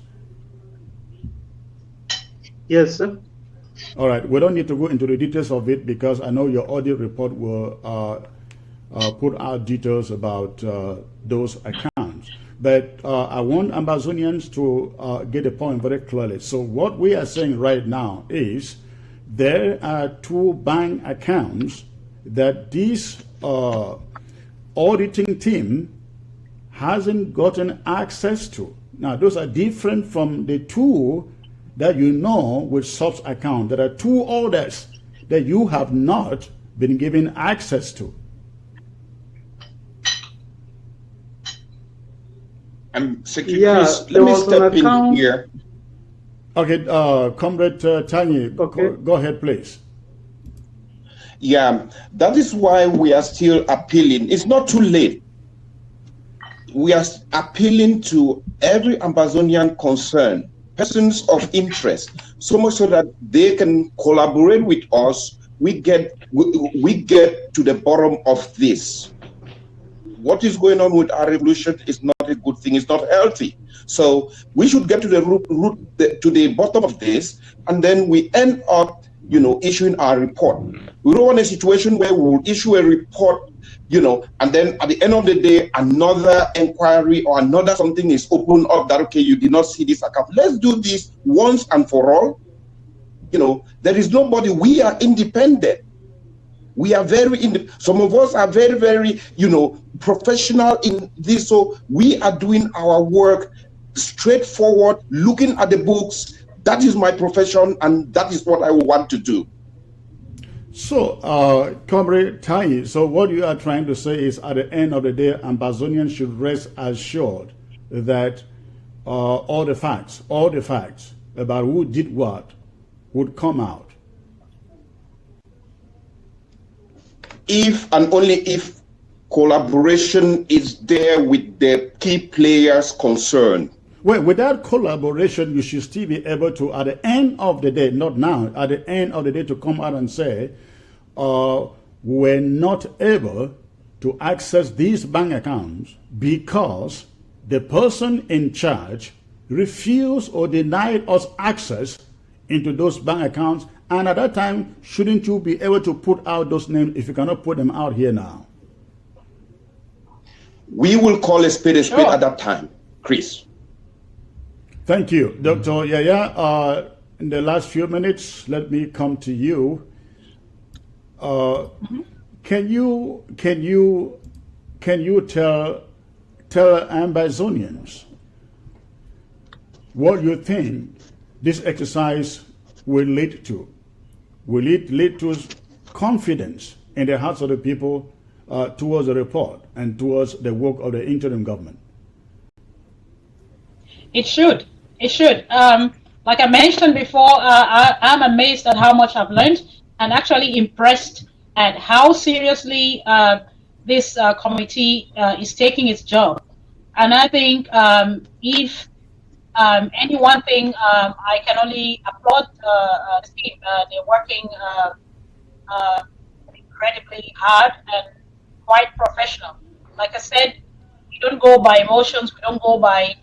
Yes, sir. All right, we don't need to go into the details of it because I know your audit report will put out details about those accounts. But I want Ambazonians to get the point very clearly. So what we are saying right now is there are 2 bank accounts that this auditing team hasn't gotten access to. Now, those are different from the 2 that you know with sub account. There are 2 others that you have not been given access to? Secretary Yeah, Chris, there let me was an step in account- here. Okay, Comrade Tanyi, Okay. go ahead, please. Yeah, that is why we are still appealing. It's not too late. We are appealing to every Amazonian concerned, persons of interest, so much so that they can collaborate with us. We get to the bottom of this. What is going on with our revolution is not a good thing. It's not healthy. So we should get to the to the bottom of this, and then we end up, issuing our report. We don't want a situation where we will issue a report, and then at the end of the day, another inquiry or another something is opened up that, okay, you did not see this account. Let's do this once and for all. There is nobody. We are independent. We are some of us are very, very, professional in this. So we are doing our work straightforward, looking at the books. That is my profession, and that is what I want to do. So, Comrade Tanyi, so what you are trying to say is at the end of the day, Ambazonians should rest assured that all the facts about who did what would come out. If and only if collaboration is there with the key players concerned. Well, without collaboration, you should still be able to, at the end of the day, not now, at the end of the day, to come out and say, we're not able to access these bank accounts because the person in charge refused or denied us access into those bank accounts. And at that time, shouldn't you be able to put out those names if you cannot put them out here now? We will call a spade at that time, Chris. Thank you, Dr. Yaya. In the last few minutes, let me come to you. Can you tell Ambazonians what you think this exercise will lead to? Will it lead to confidence in the hearts of the people towards the report and towards the work of the interim government? It should. It should. Like I mentioned before, I'm amazed at how much I've learned, and actually impressed at how seriously this committee is taking its job. And I think if any one thing, I can only applaud the team. They're working incredibly hard and quite professional. Like I said, we don't go by emotions. We don't go by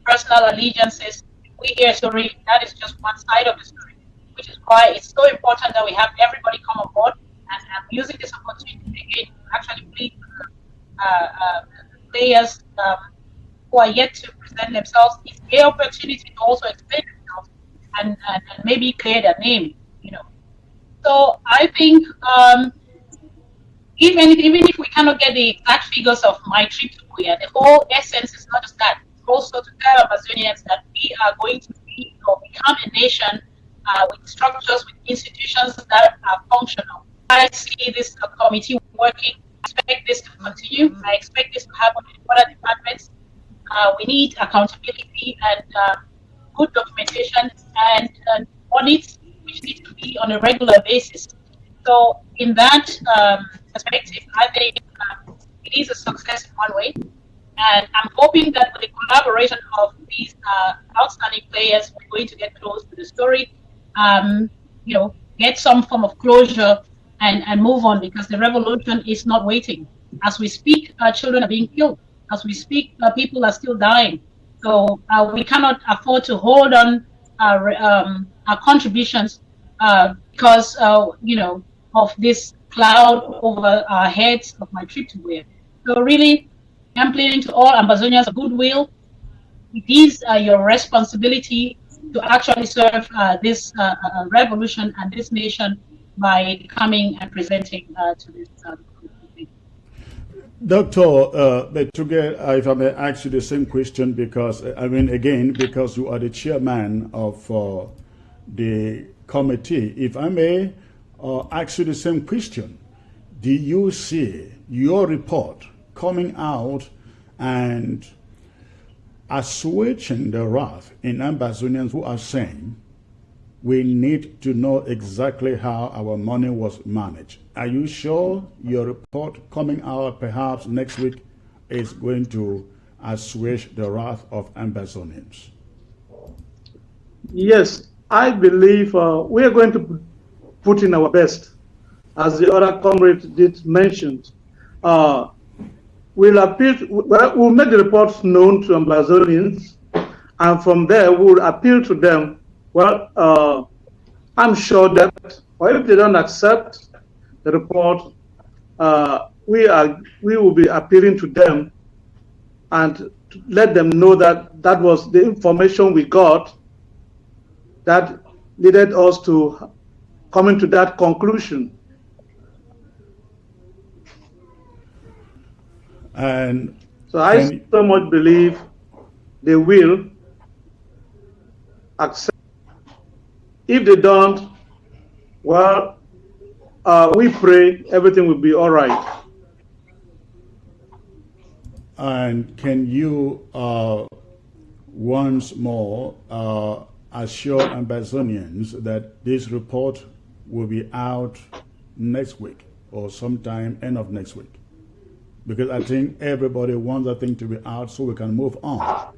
personal allegiances. We hear a story. That is just one side of the story, which is why it's so important that we have everybody come on board. And I'm using this opportunity again to actually plead players who are yet to present themselves. It's their opportunity to also explain themselves and maybe clear their name, So I think even if we cannot get the exact figures of my trip to Korea, the whole essence is not just that. It's also to tell Amazonians that we are going to be or become a nation with structures, with institutions that are functional. I see this committee working. I expect this to continue. I expect this to happen in other departments. We need accountability and good documentation and audits, which need to be on a regular basis. So in that perspective, I think it is a success in one way. And I'm hoping that with the collaboration of these outstanding players, we're going to get close to the story, get some form of closure and move on, because the revolution is not waiting. As we speak, children are being killed. As we speak, people are still dying. So we cannot afford to hold on our contributions because, of this cloud over our heads of my trip to where. So really, I'm pleading to all Ambazonians of goodwill. It is your responsibility to actually serve this revolution and this nation by coming and presenting to this committee. Dr. Betuge, if I may ask you the same question, because, because you are the chairman of the committee, if I may ask you the same question. Do you see your report coming out and assuaging the wrath in Ambazonians who are saying we need to know exactly how our money was managed? Are you sure your report coming out perhaps next week is going to assuage the wrath of Ambazonians? Yes, I believe we are going to put in our best, as the other comrade did mention. We'll make the reports known to Ambazonians, and from there we'll appeal to them. Well, I'm sure that, or if they don't accept the report, we will be appealing to them and let them know that that was the information we got that leaded us to coming to that conclusion. And so I so much believe they will accept. If they don't, well, we pray everything will be all right. And can you once more assure Ambazonians that this report will be out next week or sometime end of next week? Because I think everybody wants that thing to be out so we can move on.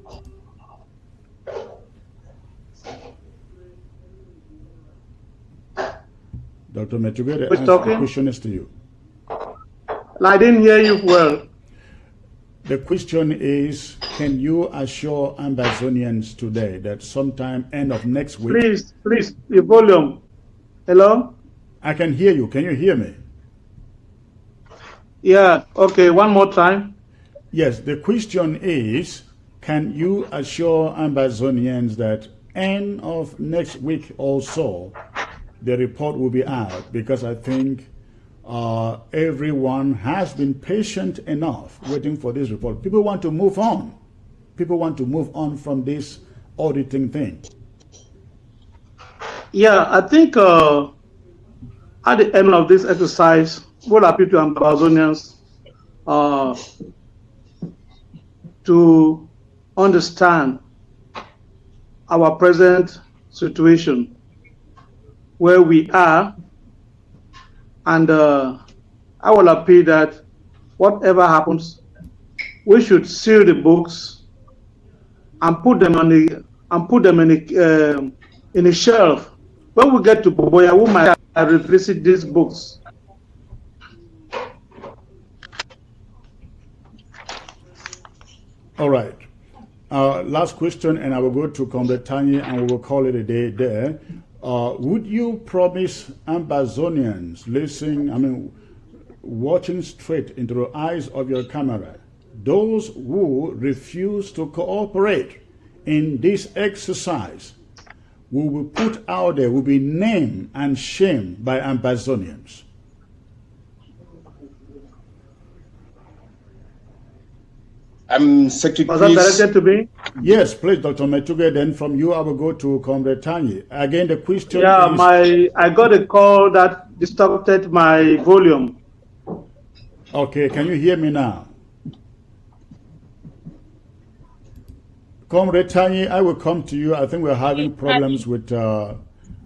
Dr. Metugwe, the question is to you. I didn't hear you well. The question is, can you assure Ambazonians today that sometime end of next week... Please, your volume. Hello? I can hear you. Can you hear me? Yeah, okay, one more time. Yes, the question is, can you assure Ambazonians that end of next week also, the report will be out? Because I think everyone has been patient enough waiting for this report. People want to move on. People want to move on from this auditing thing. Yeah, I think at the end of this exercise, we'll appeal to Ambazonians to understand our present situation, where we are, and I will appeal that whatever happens, we should seal the books and put them on in a shelf. When we get to Boboya, we might revisit these books. All right. Last question, and I will go to Comrade Tanya, and we will call it a day there. Would you promise Ambazonians watching straight into the eyes of your camera, those who refuse to cooperate in this exercise will be put out there, will be named and shamed by Ambazonians? Secretary, was that directed to me? Yes, please, Dr. Metuge. Then from you, I will go to Comrade Tanya. Again, the question is... I got a call that distorted my volume. Okay, can you hear me now? Comrade Tanya, I will come to you. I think we're having problems with Dr.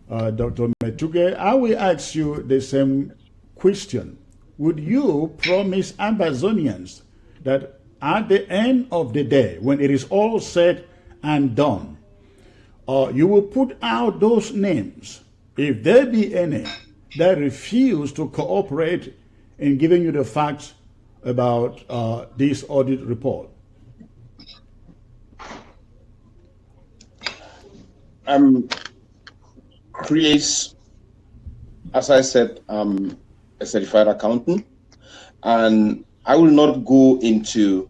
Metuge. I will ask you the same question. Would you promise Ambazonians that at the end of the day, when it is all said and done, you will put out those names, if there be any, that refuse to cooperate in giving you the facts about this audit report? Chris, as I said, I'm a certified accountant, and I will not go into,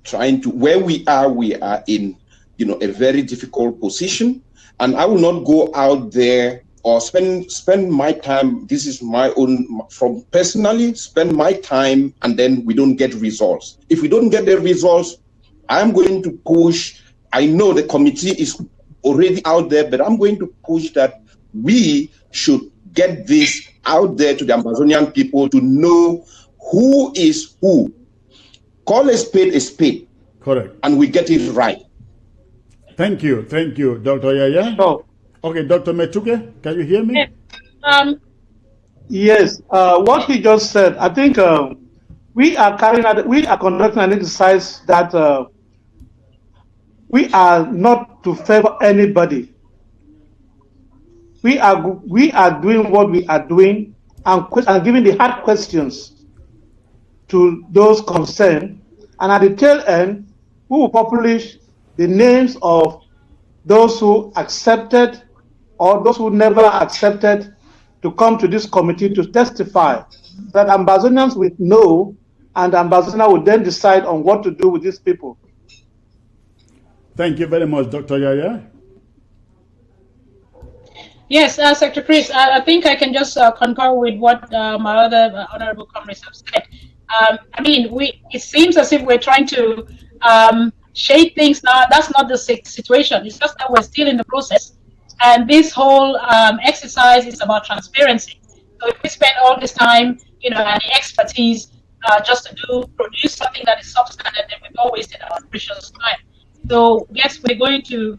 trying to, where we are in, a very difficult position. And I will not go out there or spend my time. This is my own, from personally, spend my time and then we don't get results. If we don't get the results, I'm going to push. I know the committee is already out there, but I'm going to push that we should get this out there to the Amazonian people to know who is who. Call a spade, Correct. and we get it right. Thank you, Dr. Yaya. So, Okay, Dr. Metuke, can you hear me? yes, what he just said, I think we are conducting an exercise that we are not to favor anybody. We are doing what we are doing and giving the hard questions to those concerned, and at the tail end, we will publish the names of those who accepted or those who never accepted to come to this committee to testify, that Ambazonians will know, and Ambazonians will then decide on what to do with these people. Thank you very much, Dr. Yaya. Yes, Secretary Chris, I think I can just concur with what my other honorable comrades have said. I mean, it seems as if we're trying to shade things now. That's not the situation. It's just that we're still in the process. And this whole exercise is about transparency. So if we spend all this time, and the expertise just to produce something that is substandard, then we've all wasted our precious time. So yes, we're going to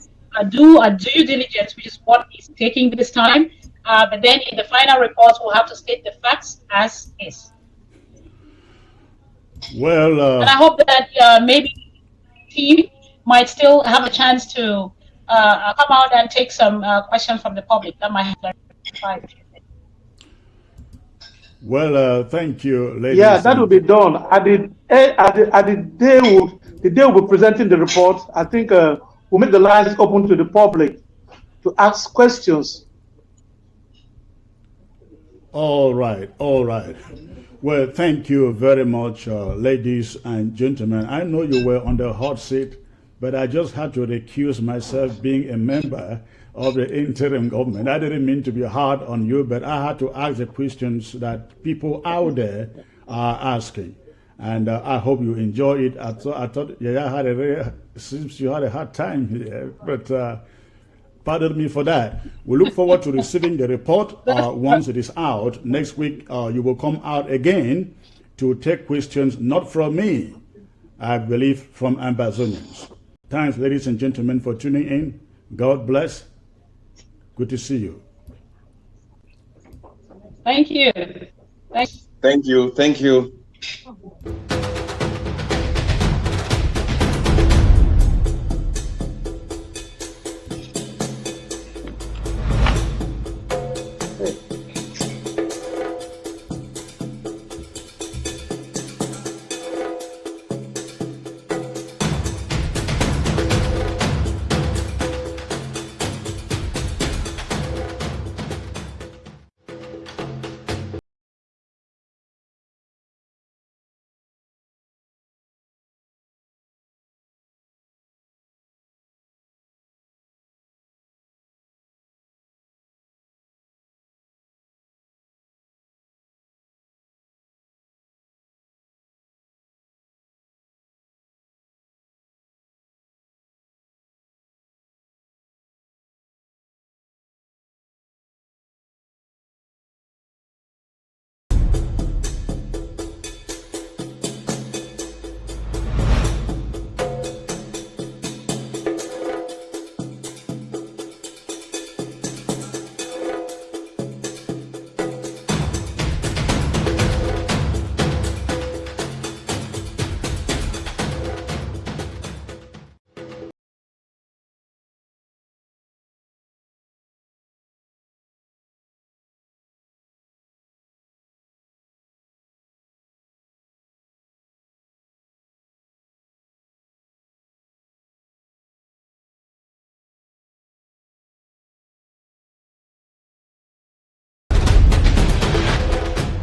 do a due diligence, which is what is taking this time. But then in the final report, we'll have to state the facts as is. Well, and I hope that maybe the team might still have a chance to come out and take some questions from the public. That might have clarified. Well, thank you, ladies. Yeah, that will be done at the day we'll be presenting the report. I think we'll make the lines open to the public to ask questions. All right. Well, thank you very much, ladies and gentlemen. I know you were on the hot seat, but I just had to recuse myself being a member of the interim government. I didn't mean to be hard on you, but I had to ask the questions that people out there are asking. And I hope you enjoy it. I thought seems you had a hard time here, but pardon me for that. We look forward to receiving the report once it is out. Next week, you will come out again to take questions, not from me, I believe from Ambazonians. Thanks, ladies and gentlemen, for tuning in. God bless. Good to see you. Thank you. Thank you.